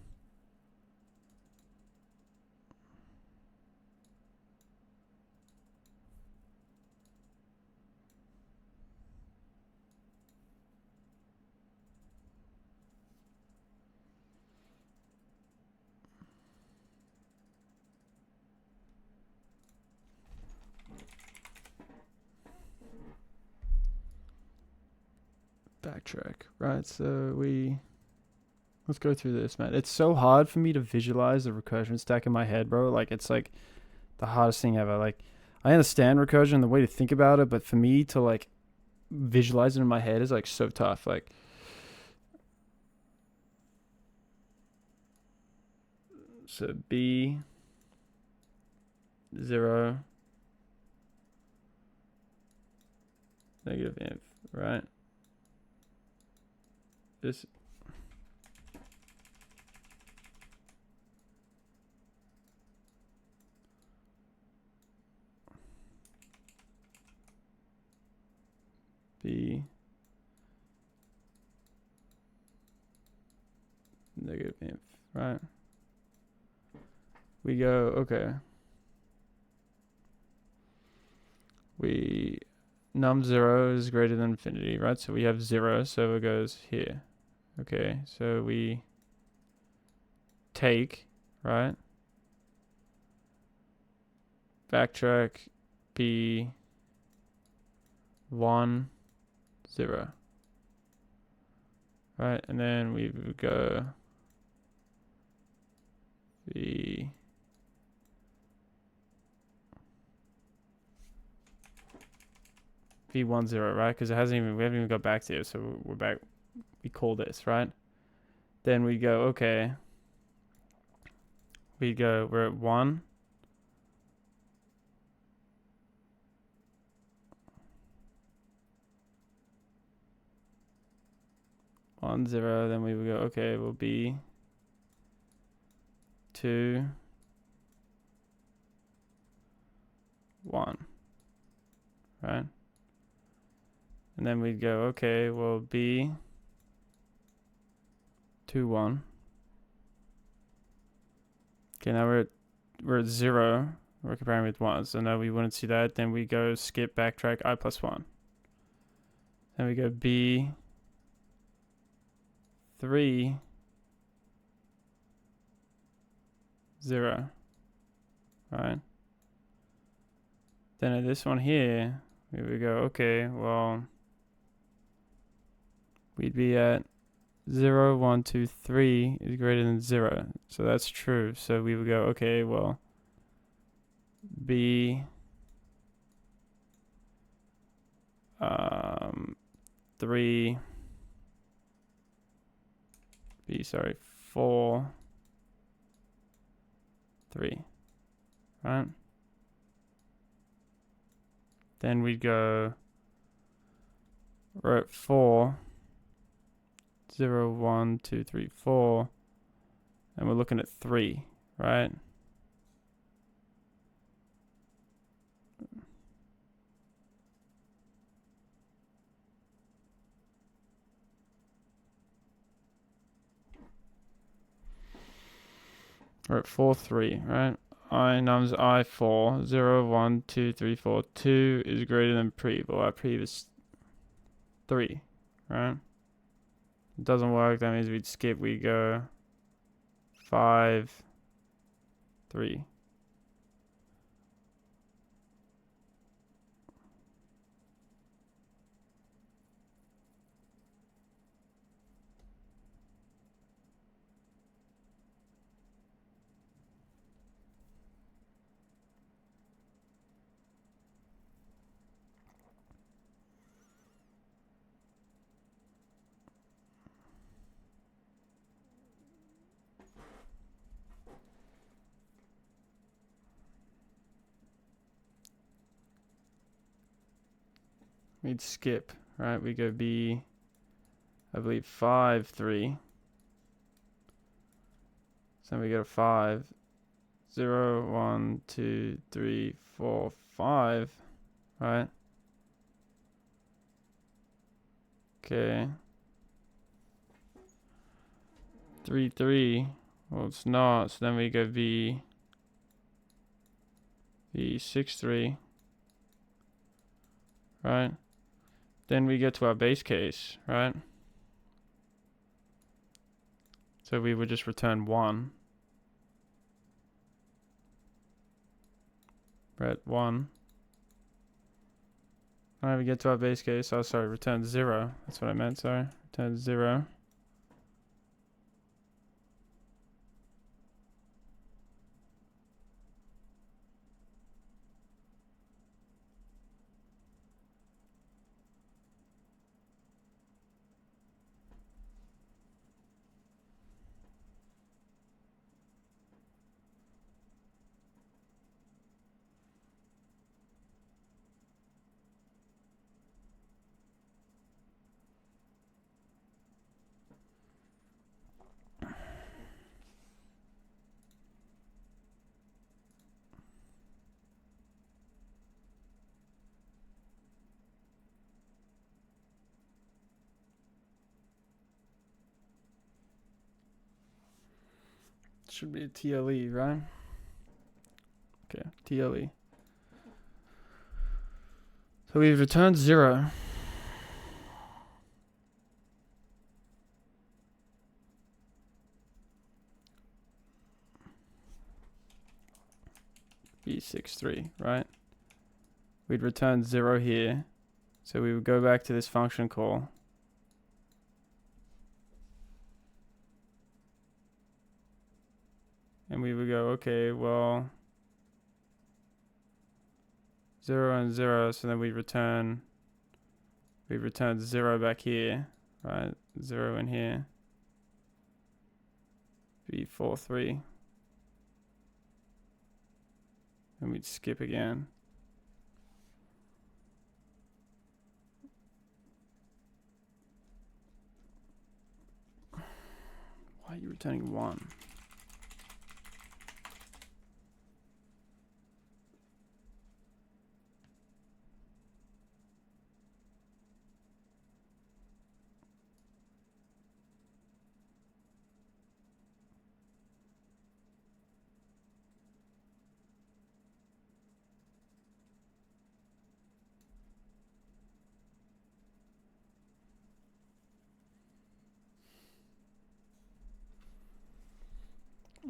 Backtrack, right? So let's go through this, man. It's so hard for me to visualize the recursion stack in my head, bro. Like, it's like the hardest thing ever. Like, I understand recursion, the way to think about it, but for me to like visualize it in my head is like so tough. Like, so B 0 negative inf, right? This B negative inf, right? We go, okay. We num 0 is greater than infinity, right? So we have 0, so it goes here. Okay, so we take, right? Backtrack B 1 0. Right, and then we would go B V1 0, right? Because we haven't even got back to it, so we're back. We call this, right? Then we go, okay. We're at 1. On 0, then we would go, okay, we'll be 2 1, right? And then we'd go, okay, we'll be 2 1. Okay, now we're at 0. We're comparing with 1, so now we wouldn't see that. Then we go skip backtrack I plus 1. Then we go B 3 0, right? Then at this one here, we would go, okay, well, we'd be at 0 1 2 3 is greater than 0, so that's true. So we would go, okay, well, B 3 B 4 3, right? Then we'd go, we're at 4 0 1 2 3 4, and we're looking at 3, right? We're at 4 3, right? I nums I4 0 1 2 3 4 2 is greater than prev. Well, our prev is 3, right? It doesn't work. That means we'd skip. We go 5 3. we'd skip, right? We go B, I believe 5, 3. So then we go to 5, 0, 1, 2, 3, 4, 5, right? Okay. 3, 3. Well, it's not. So then we go V, 6, 3, right? Then we get to our base case, right? So we would just return 1. Right, 1. Alright, we get to our base case. Oh, sorry, return 0. That's what I meant, sorry. Return 0. Should be a TLE, right? Okay, TLE. So we've returned 0. B6, 3, right? We'd return 0 here. So we would go back to this function call. And we would go, okay, well, 0 and 0. So then we return 0 back here, right? 0 in here. B4, 3. And we'd skip again. Why are you returning 1?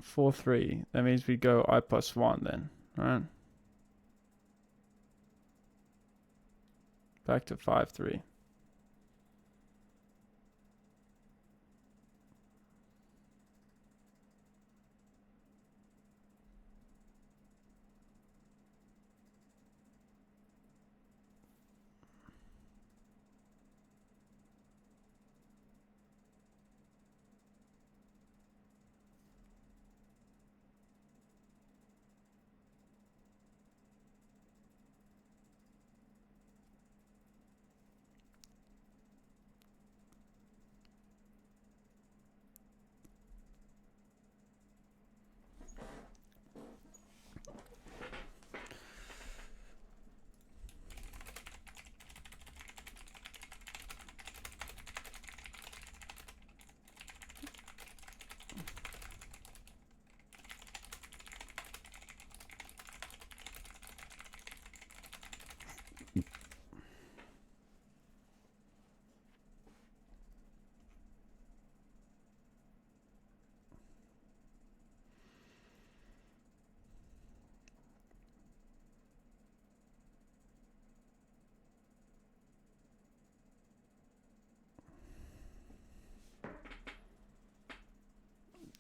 Four, 3. That means we go I plus 1 then, right? Back to 5, 3.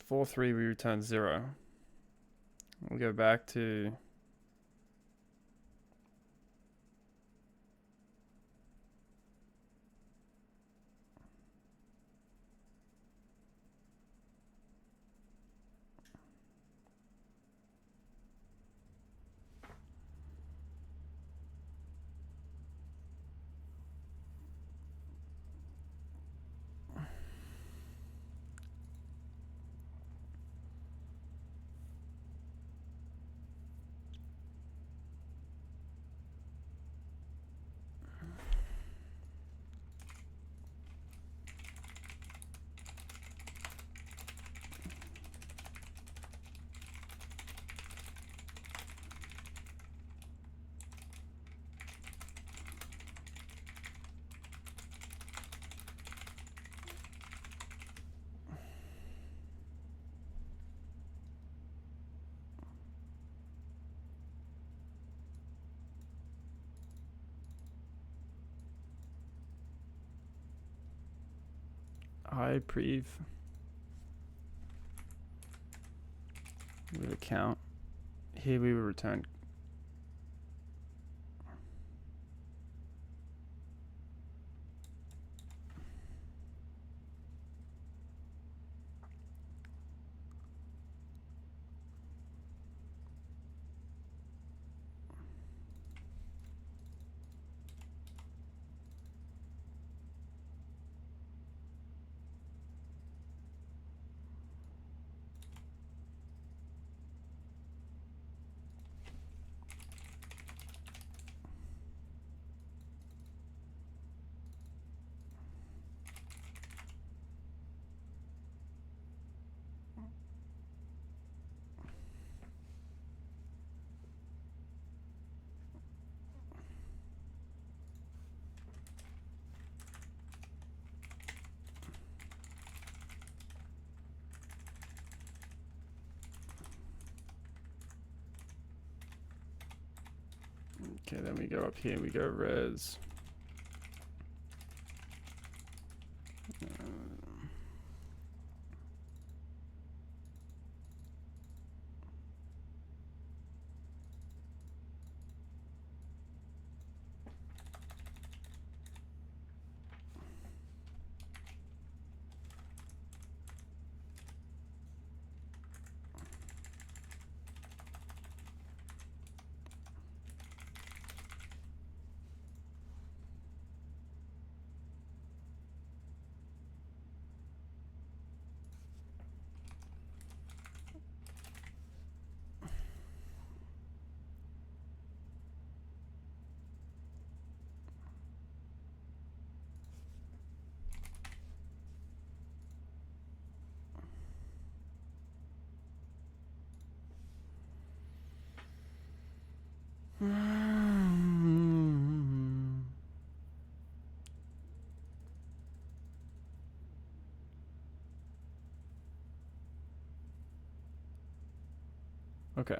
Four, 3, we return 0. We'll go back to I prev with account. Here we will return. Okay, then we go up here, we go res. Okay.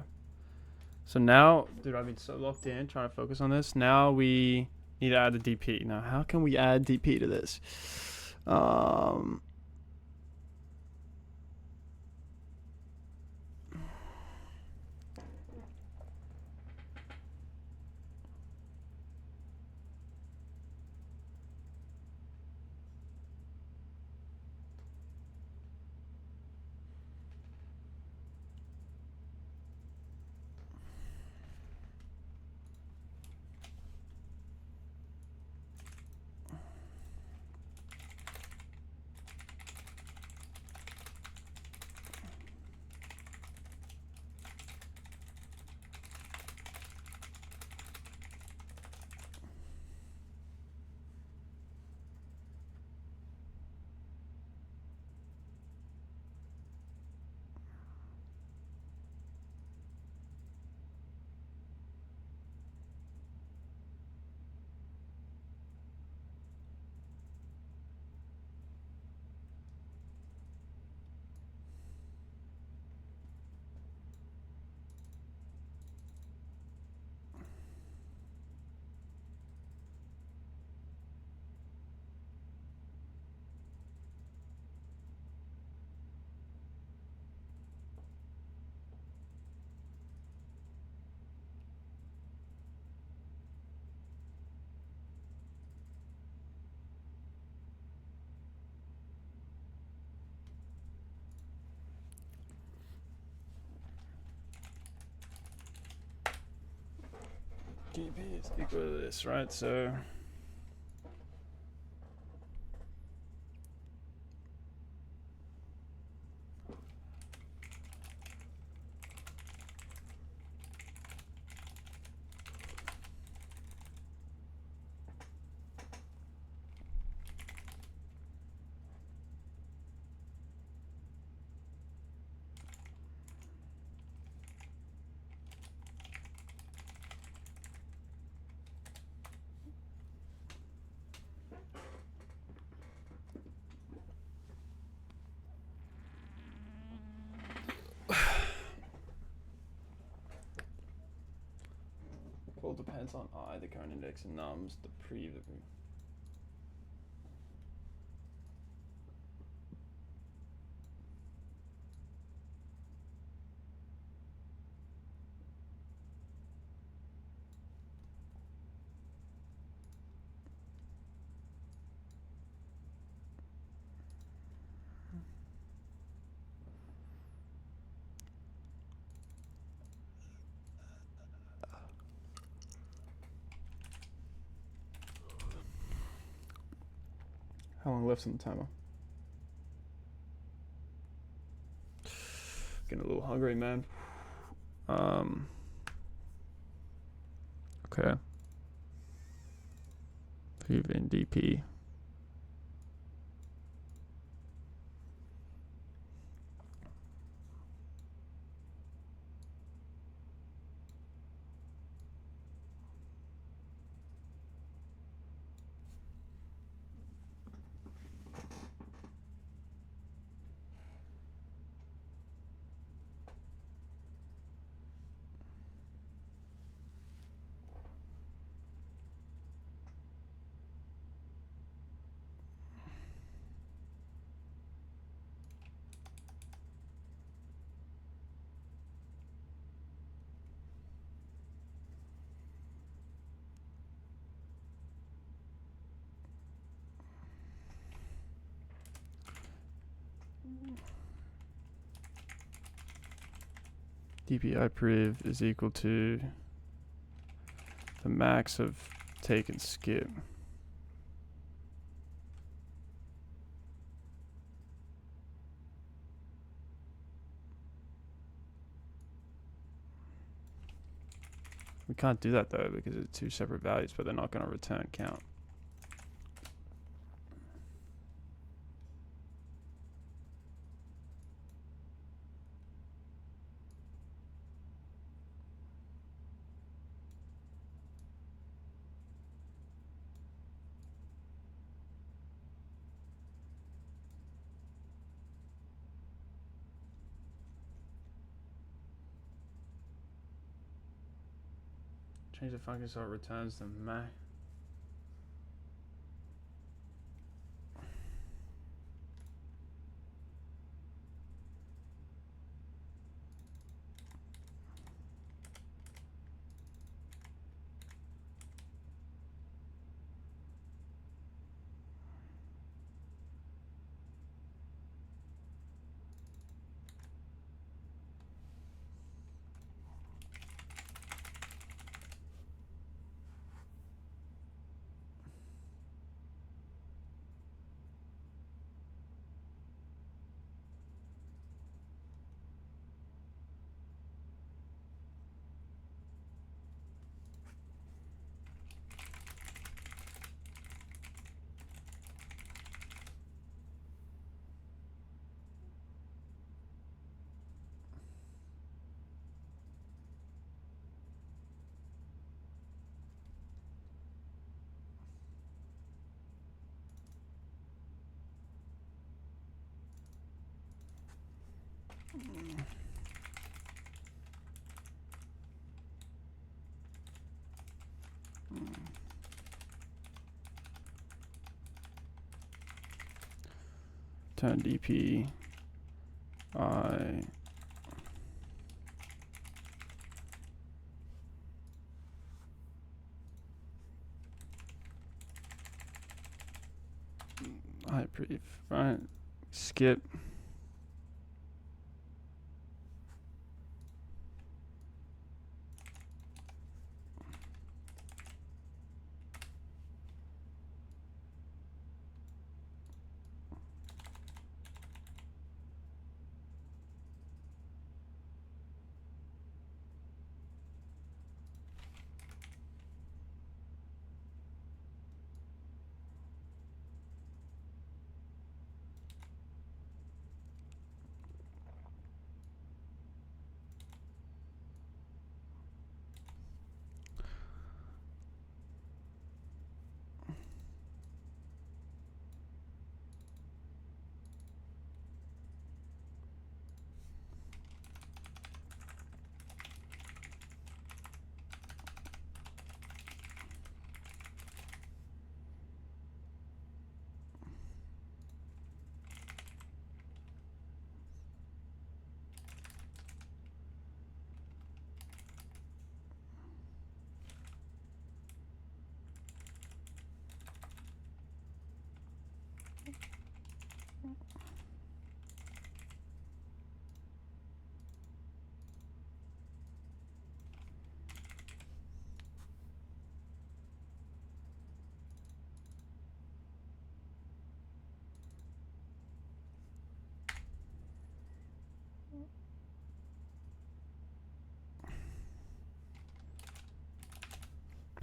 So now, dude, I've been so locked in trying to focus on this. Now we need to add the DP. Now, how can we add DP to this? DP is equal to this, right? So all depends on I, the current index, and nums, the pre. How long left on the timer? Getting a little hungry, man. Okay. Leave in DP. DPI priv is equal to the max of take and skip. We can't do that though because it's two separate values, but they're not going to return count. Change the function so it returns the max. Turn DP I brief, right? Skip.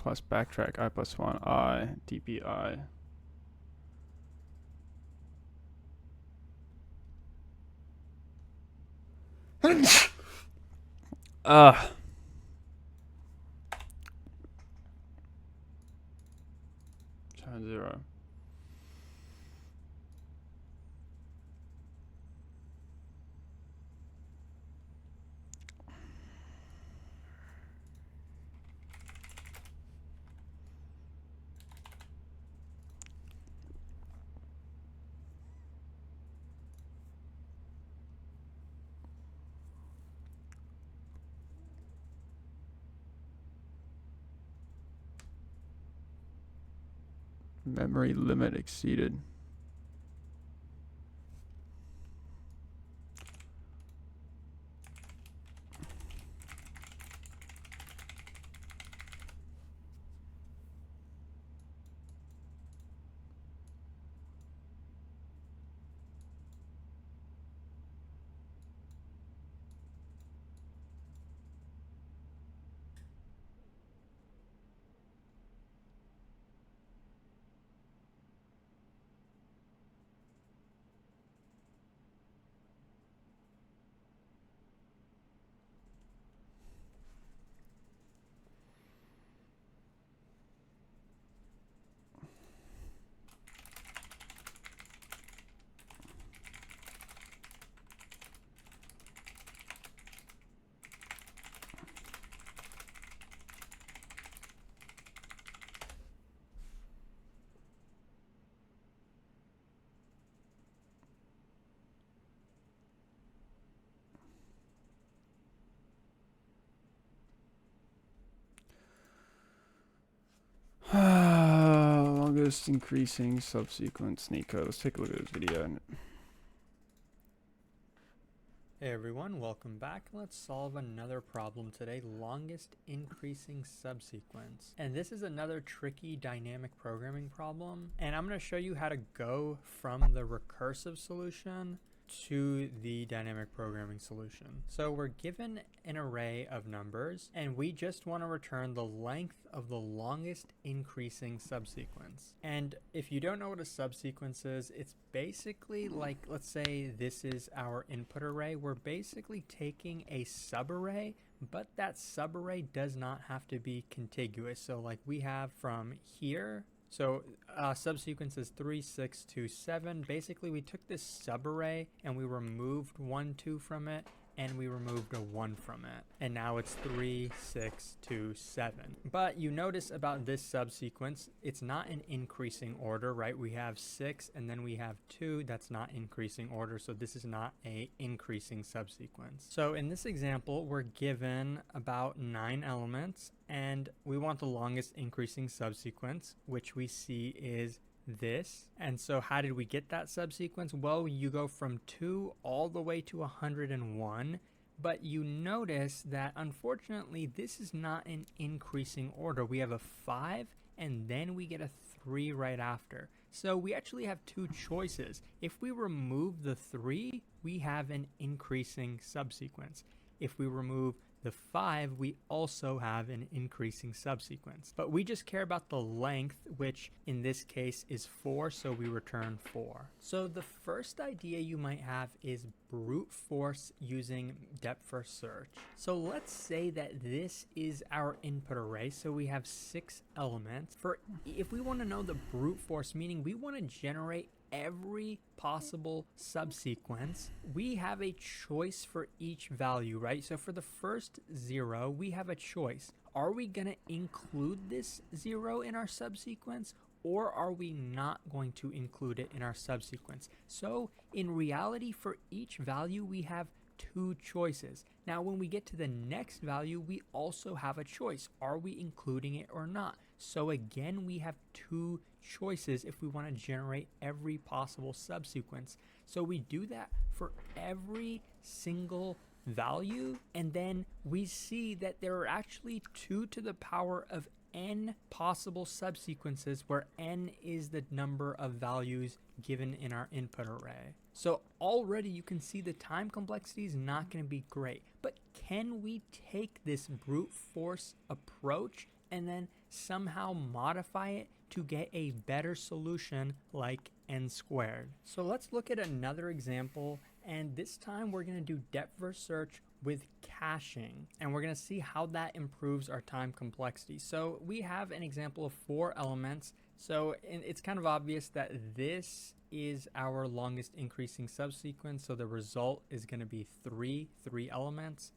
plus backtrack I plus 1 I dpi. Times 0. Memory limit exceeded. Longest increasing subsequence Nico. Let's take a look at this video. Hey everyone, welcome back. Let's solve another problem today, longest increasing subsequence. And this is another tricky dynamic programming problem. And I'm going to show you how to go from the recursive solution to the dynamic programming solution. So we're given an array of numbers and we just want to return the length of the longest increasing subsequence. And if you don't know what a subsequence is, it's basically like, let's say this is our input array. We're basically taking a subarray, but that subarray does not have to be contiguous. So like we have from here, so subsequence is 3, 6, 2, 7. Basically, we took this subarray and we removed 1, 2 from it, and we removed a 1 from it. And now it's 3, 6, 2, 7. But you notice about this subsequence, it's not in increasing order, right? We have 6 and then we have 2. That's not increasing order, so this is not a increasing subsequence. So in this example, we're given about 9 elements and we want the longest increasing subsequence, which we see is this. And so how did we get that subsequence? Well, you go from 2 all the way to 101, but you notice that unfortunately this is not in increasing order. We have a 5 and then we get a 3 right after. So we actually have 2 choices. If we remove the 3, we have an increasing subsequence. If we remove the 5, we also have an increasing subsequence. But we just care about the length, which in this case is 4, so we return 4. So the first idea you might have is brute force using depth first search. So let's say that this is our input array, so we have 6 elements. If we want to know the brute force, meaning we want to generate every possible subsequence, we have a choice for each value, right? So for the first 0, we have a choice. Are we going to include this 0 in our subsequence, or are we not going to include it in our subsequence? So in reality, for each value, we have 2 choices. Now, when we get to the next value, we also have a choice. Are we including it or not? So again, we have 2 choices if we want to generate every possible subsequence. So we do that for every single value, and then we see that there are actually 2 to the power of n possible subsequences, where n is the number of values given in our input array. So already you can see the time complexity is not going to be great, but can we take this brute force approach and then somehow modify it to get a better solution like n squared. So let's look at another example, and this time we're going to do depth first search with caching, and we're going to see how that improves our time complexity. So we have an example of 4 elements. So it's kind of obvious that this is our longest increasing subsequence. So the result is going to be 3 elements.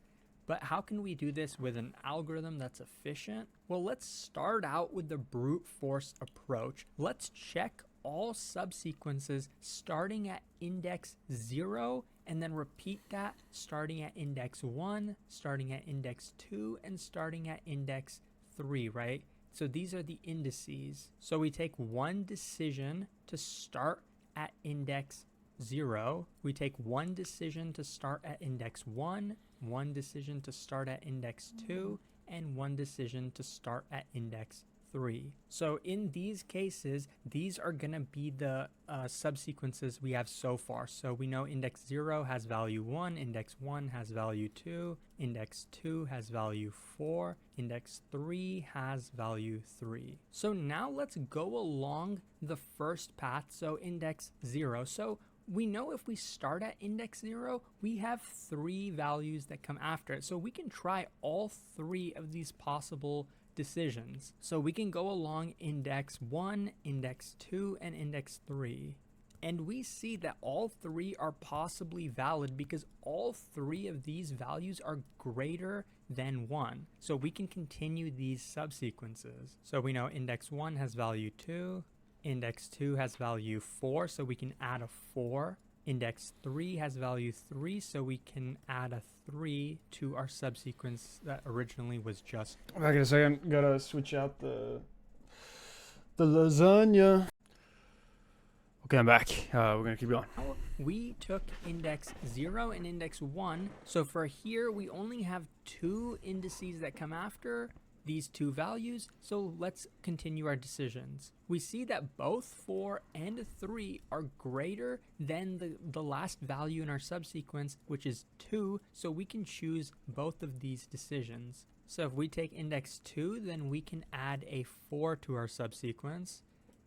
But how can we do this with an algorithm that's efficient? Well, let's start out with the brute force approach. Let's check all subsequences starting at index 0, and then repeat that starting at index 1, starting at index 2, and starting at index 3, right? So these are the indices. So we take one decision to start at index 0. We take one decision to start at index 1, one decision to start at index 2, and one decision to start at index 3. So in these cases, these are going to be the subsequences we have so far. So we know index 0 has value 1, index 1 has value 2, index 2 has value 4, index 3 has value 3. So now let's go along the first path, so index 0. So we know if we start at index 0, we have 3 values that come after it. So we can try all 3 of these possible decisions. So we can go along index 1, index 2, and index 3. And we see that all 3 are possibly valid because all 3 of these values are greater than 1. So we can continue these subsequences. So we know index 1 has value 2, index 2 has value 4, so we can add a 4. Index 3 has value 3, so we can add a 3 to our subsequence that originally was just. Back in a second, gotta switch out the lasagna. Okay, I'm back. We're gonna keep going. We took index 0 and index 1, so for here we only have 2 indices that come after these 2 values, so let's continue our decisions. We see that both 4 and 3 are greater than the last value in our subsequence, which is 2, so we can choose both of these decisions. So if we take index 2, then we can add a 4 to our subsequence.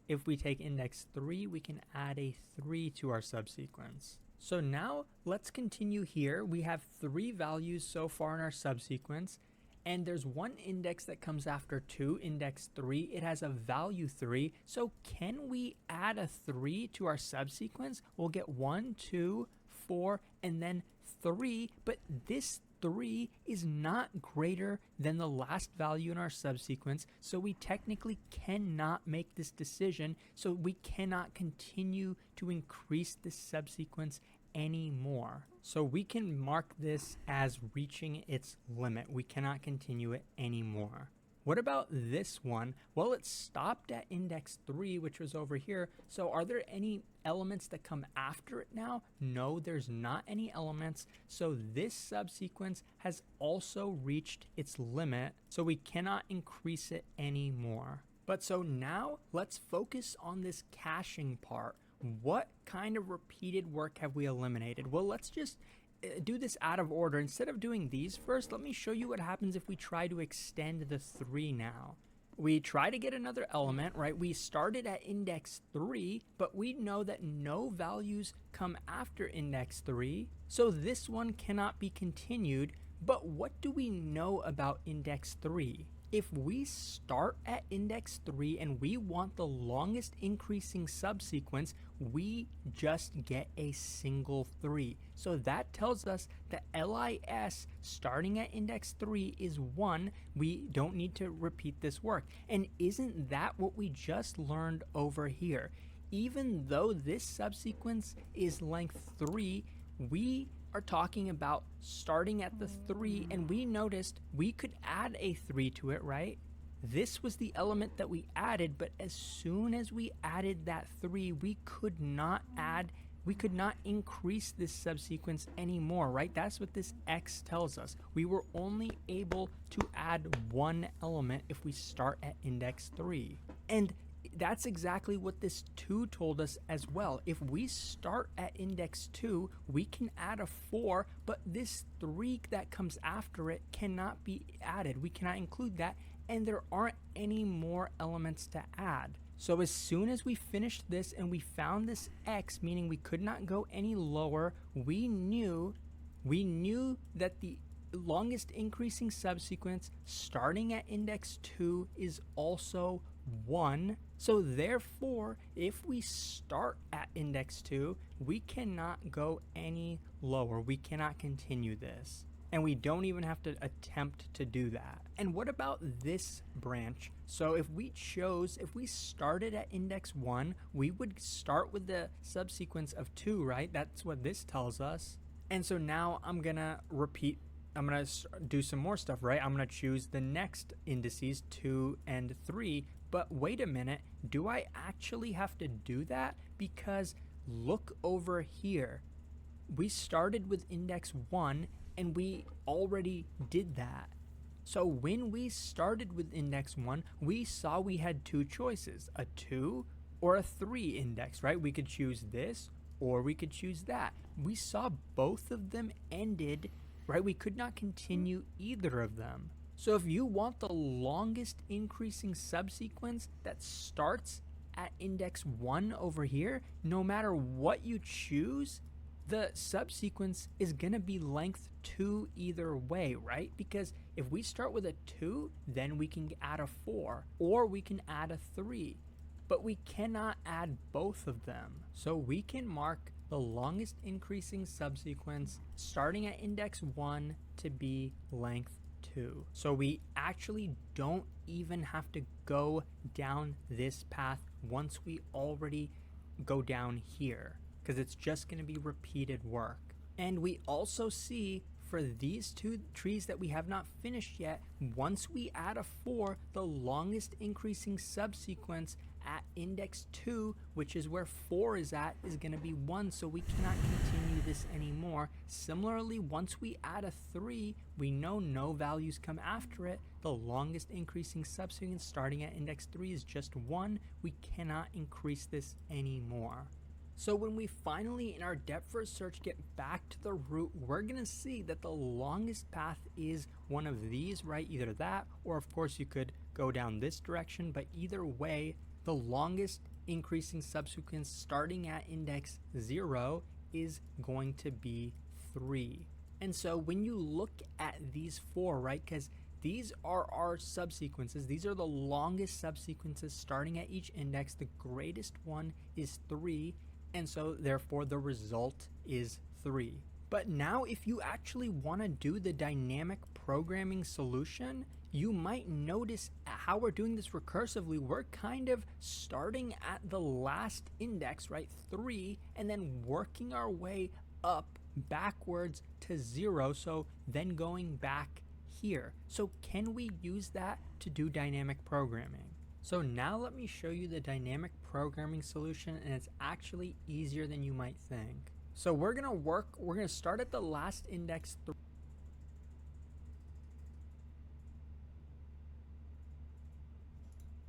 If we take index 3, we can add a 3 to our subsequence. So now let's continue here. We have 3 values so far in our subsequence, and there's one index that comes after 2, index 3. It has a value 3. So can we add a 3 to our subsequence? We'll get 1, 2, 4, and then 3. But this 3 is not greater than the last value in our subsequence. So we technically cannot make this decision. So we cannot continue to increase this subsequence anymore. So we can mark this as reaching its limit. We cannot continue it anymore. What about this one? Well, it stopped at index 3, which was over here. So are there any elements that come after it now? No, there's not any elements. So this subsequence has also reached its limit. So we cannot increase it anymore. But so now let's focus on this caching part. What kind of repeated work have we eliminated? Well, let's just do this out of order. Instead of doing these first, let me show you what happens if we try to extend the 3 now. We try to get another element, right? We started at index 3, but we know that no values come after index 3. So this one cannot be continued. But what do we know about index 3? If we start at index 3 and we want the longest increasing subsequence, we just get a single 3. So that tells us that LIS starting at index 3 is 1. We don't need to repeat this work. And isn't that what we just learned over here? Even though this subsequence is length 3, we are talking about starting at the 3, and we noticed we could add a 3 to it, right? This was the element that we added, but as soon as we added that 3, we could not increase this subsequence anymore, right? That's what this X tells us. We were only able to add 1 element if we start at index 3. And that's exactly what this 2 told us as well. If we start at index 2, we can add a 4, but this 3 that comes after it cannot be added. We cannot include that, and there aren't any more elements to add. So as soon as we finished this and we found this X, meaning we could not go any lower, we knew that the longest increasing subsequence starting at index 2 is also 1. So therefore, if we start at index 2, we cannot go any lower. We cannot continue this. And we don't even have to attempt to do that. And what about this branch? So if we started at index 1, we would start with the subsequence of 2, right? That's what this tells us. And so now I'm gonna do some more stuff, right? I'm gonna choose the next indices 2 and 3. But wait a minute, do I actually have to do that? Because look over here. We started with index 1 and we already did that. So when we started with index 1, we saw we had two choices, a 2 or a 3 index, right? We could choose this or we could choose that. We saw both of them ended, right? We could not continue either of them. So if you want the longest increasing subsequence that starts at index 1 over here, no matter what you choose, the subsequence is going to be length 2 either way, right? Because if we start with a 2, then we can add a 4 or we can add a 3, but we cannot add both of them. So we can mark the longest increasing subsequence starting at index 1 to be length 2. So we actually don't even have to go down this path once we already go down here, because it's just going to be repeated work. And we also see for these two trees that we have not finished yet, once we add a 4, the longest increasing subsequence at index 2, which is where 4 is at, is going to be 1, so we cannot continue this anymore. Similarly, once we add a 3, we know no values come after it. The longest increasing subsequence starting at index 3 is just 1. We cannot increase this anymore. So when we finally, in our depth first search, get back to the root, we're going to see that the longest path is one of these, right? Either that, or of course you could go down this direction, but either way, the longest increasing subsequence starting at index 0 is going to be 3. And so when you look at these 4, right, because these are our subsequences, these are the longest subsequences starting at each index, the greatest one is 3, and so therefore the result is 3. But now if you actually want to do the dynamic programming solution, you might notice how we're doing this recursively. We're kind of starting at the last index, right, 3, and then working our way up backwards to 0, so then going back here. So can we use that to do dynamic programming? So now let me show you the dynamic programming solution, and it's actually easier than you might think. So we're gonna start at the last index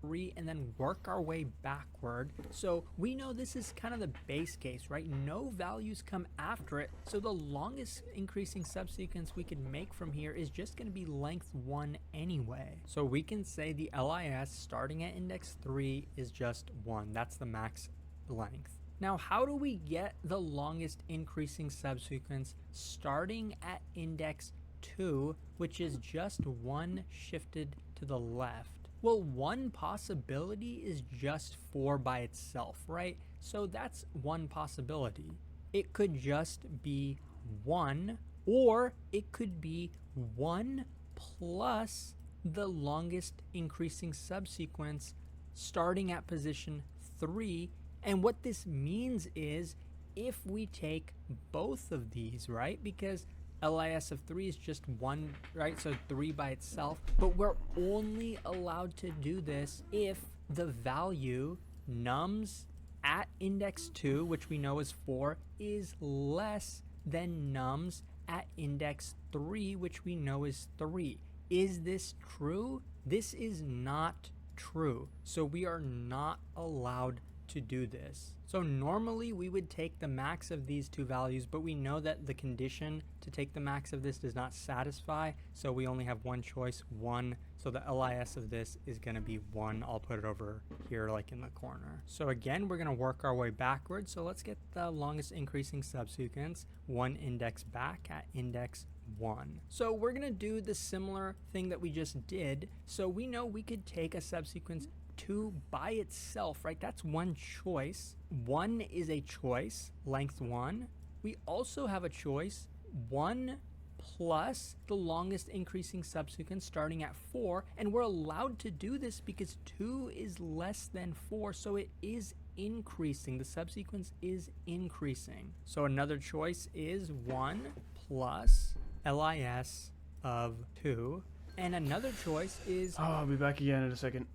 3 and then work our way backward. So we know this is kind of the base case, right? No values come after it. So the longest increasing subsequence we could make from here is just going to be length 1 anyway. So we can say the LIS starting at index 3 is just 1. That's the max length. Now, how do we get the longest increasing subsequence starting at index 2, which is just 1 shifted to the left? Well, one possibility is just 4 by itself, right? So that's one possibility. It could just be 1, or it could be 1 plus the longest increasing subsequence starting at position 3. And what this means is if we take both of these, right? Because LIS of 3 is just 1, right? So 3 by itself. But we're only allowed to do this if the value nums at index 2, which we know is 4, is less than nums at index 3, which we know is 3. Is this true? This is not true. So we are not allowed to do this. So normally we would take the max of these two values, but we know that the condition to take the max of this does not satisfy, so we only have one choice, 1. So the LIS of this is going to be 1. I'll put it over here like in the corner. So again, we're going to work our way backwards. So let's get the longest increasing subsequence one index back at index 1. So we're going to do the similar thing that we just did. So we know we could take a subsequence 2 by itself, right? That's one choice. 1 is a choice, length 1. We also have a choice, 1 plus the longest increasing subsequence starting at 4, and we're allowed to do this because 2 is less than 4, so it is increasing. The subsequence is increasing. So another choice is 1 plus LIS of 2, and another choice is Oh, I'll be back again in a second.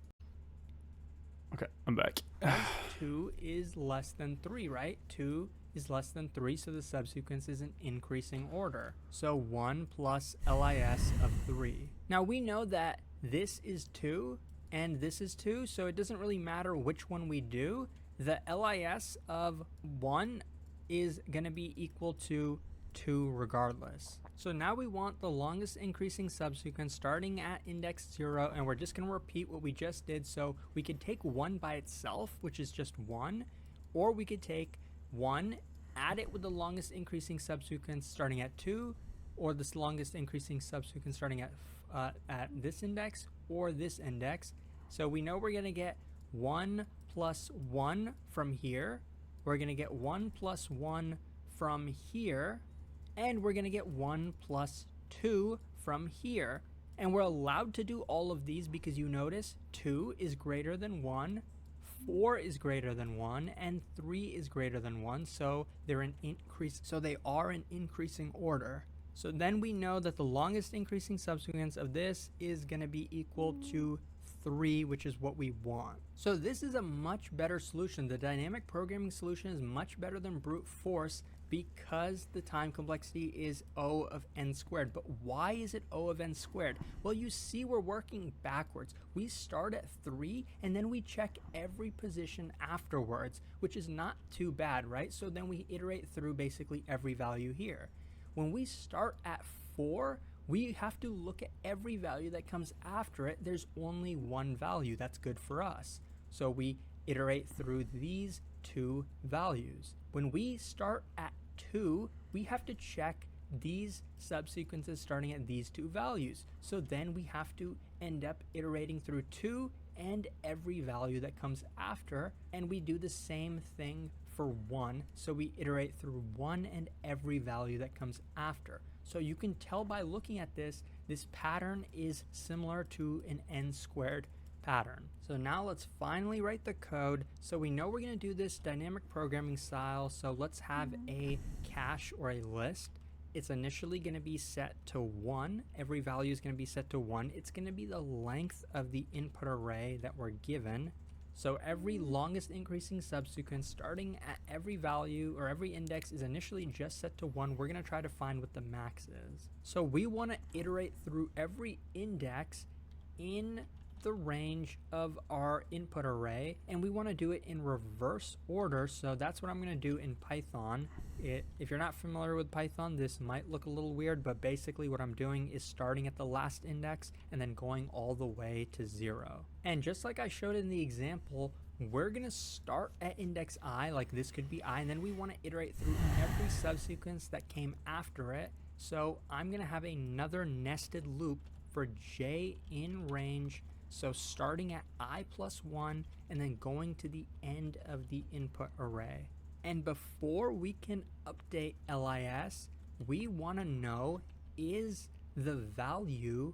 Okay, I'm back. 2 is less than 3, right? 2 is less than 3, so the subsequence is in increasing order. So 1 plus LIS of 3. Now we know that this is 2 and this is 2, so it doesn't really matter which one we do. The LIS of 1 is going to be equal to 2 regardless. So now we want the longest increasing subsequence starting at index 0, and we're just going to repeat what we just did. So we could take 1 by itself, which is just 1, or we could take 1, add it with the longest increasing subsequence starting at 2, or this longest increasing subsequence starting at this index or this index. So we know we're going to get 1 plus 1 from here. We're going to get 1 plus 1 from here. And we're going to get 1 plus 2 from here. And we're allowed to do all of these because you notice 2 is greater than 1, 4 is greater than 1, and 3 is greater than 1. So they are in increasing order. So then we know that the longest increasing subsequence of this is going to be equal to 3, which is what we want. So this is a much better solution. The dynamic programming solution is much better than brute force because the time complexity is O of n squared. But why is it O of n squared? Well, you see we're working backwards. We start at 3 and then we check every position afterwards, which is not too bad, right? So then we iterate through basically every value here. When we start at 4, we have to look at every value that comes after it. There's only one value that's good for us. So we iterate through these 2 values. When we start at 2, we have to check these subsequences starting at these 2 values. So then we have to end up iterating through 2 and every value that comes after, and we do the same thing for 1. So we iterate through 1 and every value that comes after. So you can tell by looking at this pattern is similar to an n squared pattern. So now let's finally write the code. So we know we're going to do this dynamic programming style. So let's have a cache or a list. It's initially going to be set to 1. Every value is going to be set to 1. It's going to be the length of the input array that we're given. So every longest increasing subsequence starting at every value or every index is initially just set to 1. We're going to try to find what the max is. So we want to iterate through every index in the range of our input array, and we want to do it in reverse order. So that's what I'm going to do in Python. If you're not familiar with Python, this might look a little weird, but basically what I'm doing is starting at the last index and then going all the way to 0. And just like I showed in the example, we're going to start at index I, like this could be I, and then we want to iterate through every subsequence that came after it. So I'm going to have another nested loop for j in range. So starting at I plus 1 and then going to the end of the input array. And before we can update LIS, we want to know, is the value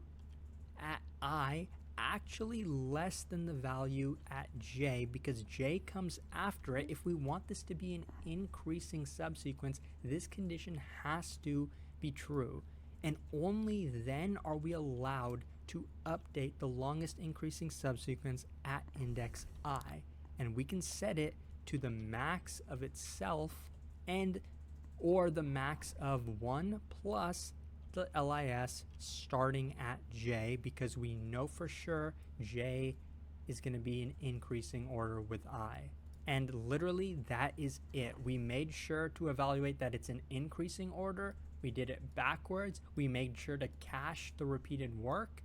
at I actually less than the value at j? Because j comes after it. If we want this to be an increasing subsequence, this condition has to be true. And only then are we allowed to update the longest increasing subsequence at index I. And we can set it to the max of itself or the max of 1 plus the LIS starting at j, because we know for sure j is going to be in increasing order with I. And literally that is it. We made sure to evaluate that it's an increasing order. We did it backwards. We made sure to cache the repeated work.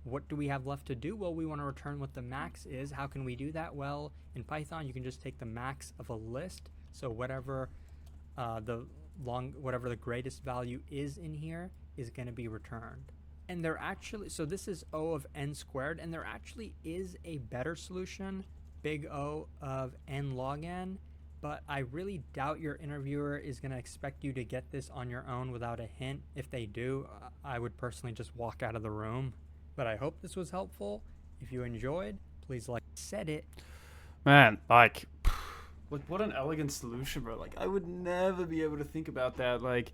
What do we have left to do? Well, we want to return what the max is. How can we do that? Well, in Python, you can just take the max of a list. So whatever whatever the greatest value is in here is going to be returned. And there actually, so this is O of n squared, and there actually is a better solution, big O of n log n, but I really doubt your interviewer is going to expect you to get this on your own without a hint. If they do, I would personally just walk out of the room. But I hope this was helpful. If you enjoyed, please like said it. Man, like what an elegant solution, bro. Like, I would never be able to think about that. Like,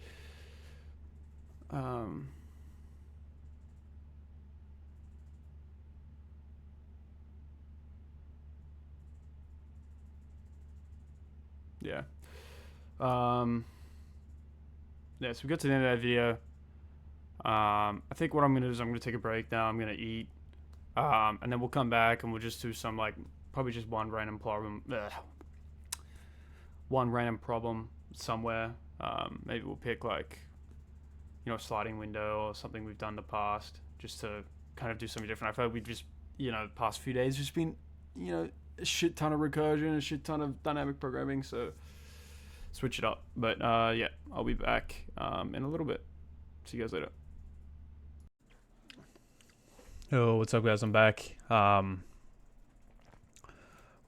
yeah. Yeah, so we got to the end of that video. I think what I'm going to do is I'm going to take a break now. I'm going to eat. And then we'll come back and we'll just do some, like, probably just one random problem. One random problem somewhere. Maybe we'll pick, like, you know, a sliding window or something we've done in the past, just to kind of do something different. I feel like we've just, you know, the past few days just been, you know, a shit ton of recursion, a shit ton of dynamic programming, so switch it up. But yeah, I'll be back in a little bit. See you guys later. Yo, what's up, guys? I'm back. I'm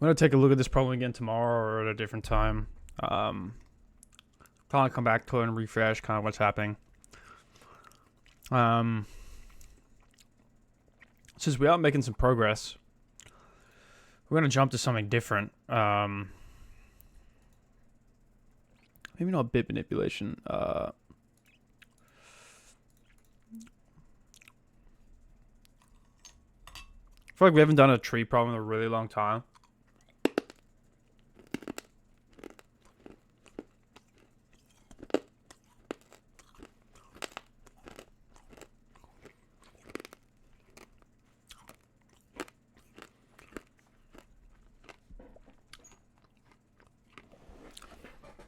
gonna take a look at this problem again tomorrow or at a different time. Kind of come back to it and refresh kind of what's happening. Since we are making some progress, we're gonna jump to something different. Maybe not bit manipulation. I feel like we haven't done a tree problem in a really long time.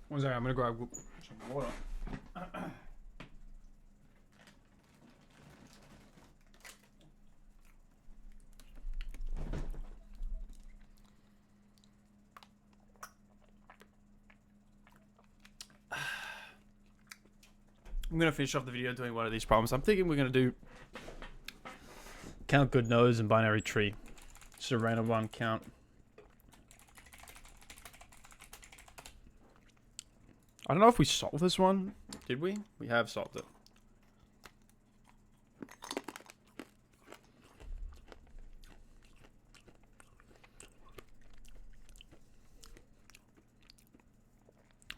One second, I'm gonna grab some water. I'm gonna finish off the video doing one of these problems. I'm thinking we're gonna do count good nodes and binary tree. Just a random one count. I don't know if we solved this one. Did we? We have solved it.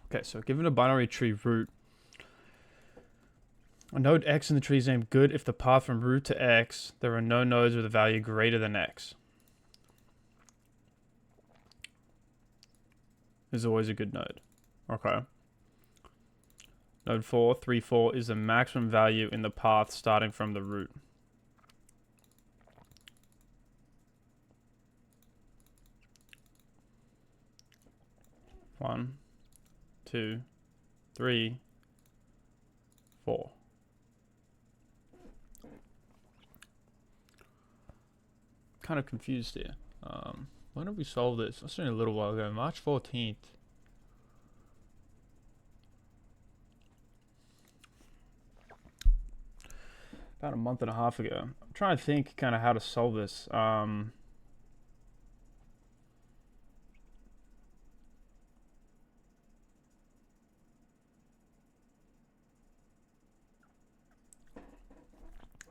Okay, so given a binary tree root, a node X in the tree is named good if the path from root to X, there are no nodes with a value greater than X. Is always a good node. Okay. Node 4, 3, 4 is the maximum value in the path starting from the root. One, 2, 3, 4. Kind of confused here. When did we solve this? That's only a little while ago. March 14th. About a month and a half ago. I'm trying to think kind of how to solve this. I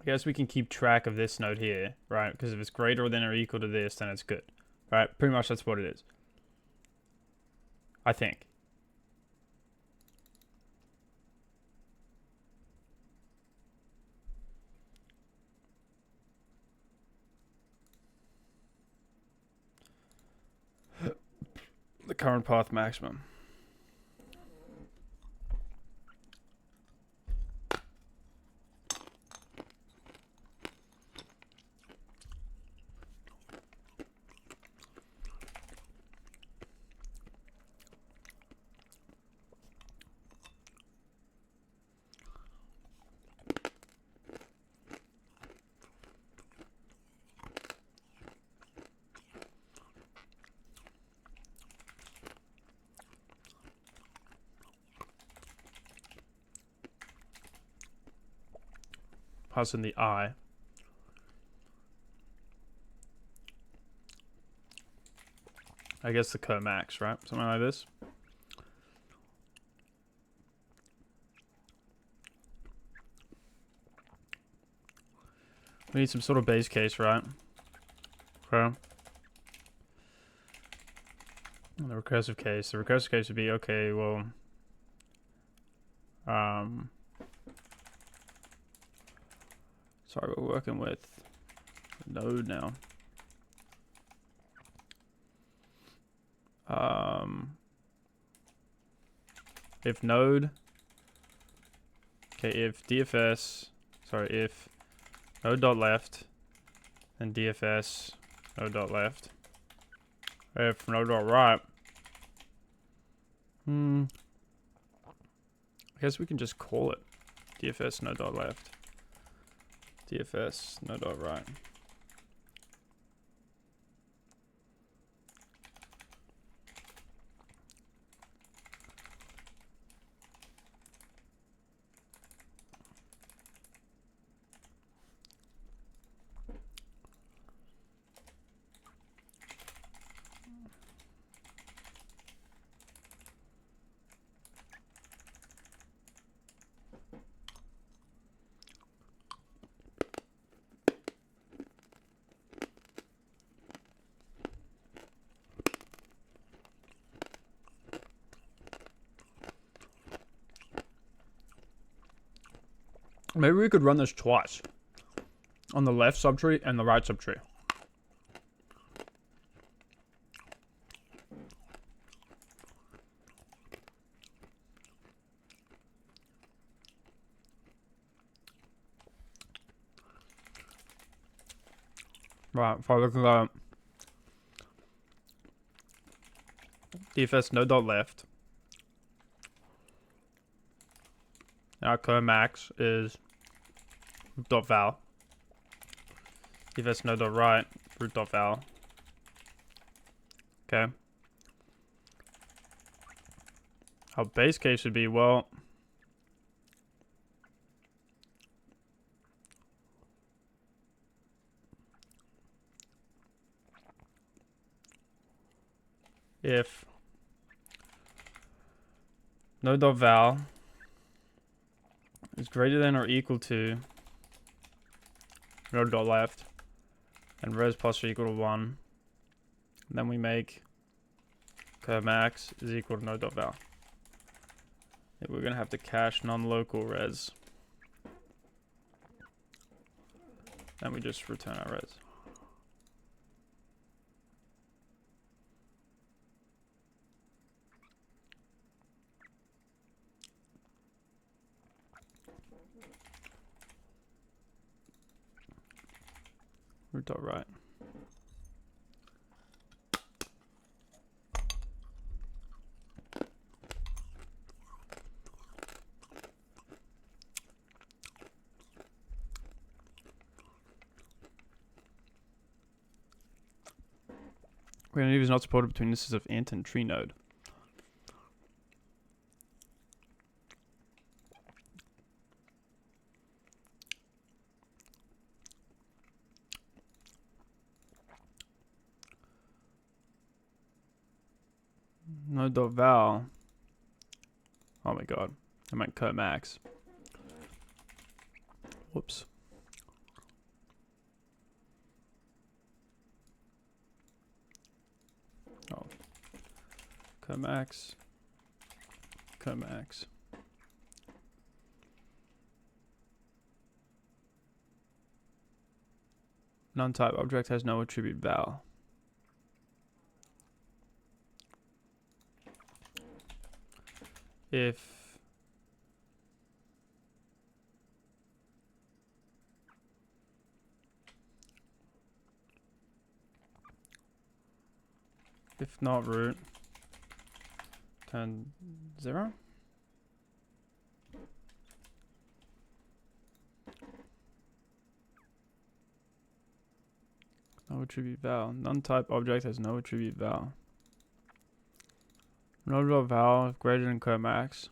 guess we can keep track of this node here, right? Because if it's greater than or equal to this, then it's good. Right? Pretty much that's what it is. I think. The current path maximum. Pass in the I. I guess the cur max, right? Something like this. We need some sort of base case, right? Okay. And the recursive case. The recursive case would be, okay, well... Sorry, we're working with node now. If node... Okay, if DFS... Sorry, if node dot left and DFS node dot left. If node dot right... I guess we can just call it DFS node dot left. DFS node dot right. Maybe we could run this twice. On the left subtree and the right subtree. Right, if I look at that. DFS node dot left. Our cur max is root dot val. DFS node dot right, root dot val. Okay. Our base case should be, well, if node dot val is greater than or equal to node dot left and res plus or equal to 1, then we make cur max is equal to node dot val. We're gonna have to cache non-local res, and we just return our res. Root dot right. Granted, is not supported between instances of int and tree node. Node.val. Oh my god. I meant cur max. Whoops. Oh. Cur max. Cur max. Non-type object has no attribute val. If not root, turn 0. No attribute val. Non-type object has no attribute val. Node.val greater than cur max.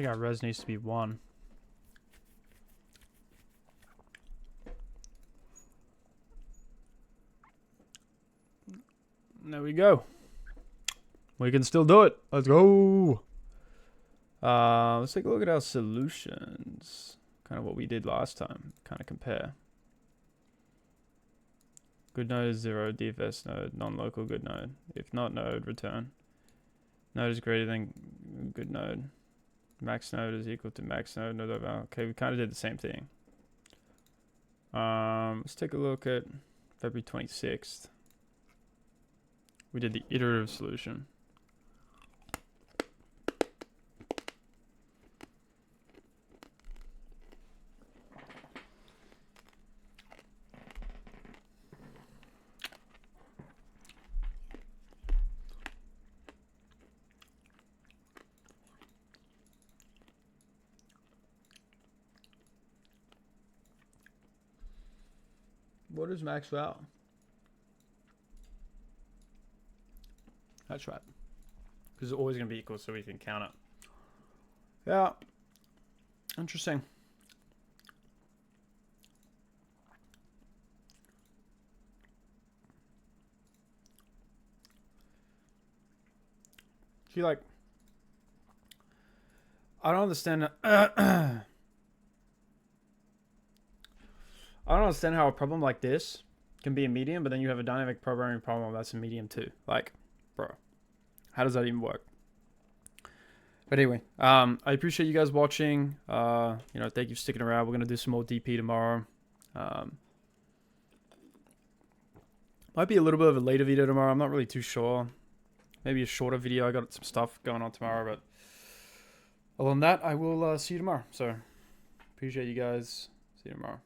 think our res needs to be 1. There we go. We can still do it. Let's go. Let's take a look at our solutions. Kind of what we did last time. Kind of compare. Good node is 0, DFS node, non-local good node. If not node, return. Node is greater than good node. Max node is equal to max node. Node over. Okay, we kind of did the same thing. Let's take a look at February 26th. We did the iterative solution. What is max val? That's right. Because it's always going to be equal so we can count it. Yeah. Interesting. See, like, I don't understand. I don't understand how a problem like this can be a medium, but then you have a dynamic programming problem that's a medium too. Like, bro, how does that even work? But anyway, I appreciate you guys watching. Thank you for sticking around. We're gonna do some more DP tomorrow. Might be a little bit of a later video tomorrow. I'm not really too sure. Maybe a shorter video. I got some stuff going on tomorrow, but other than that, I will see you tomorrow. So appreciate you guys. See you tomorrow.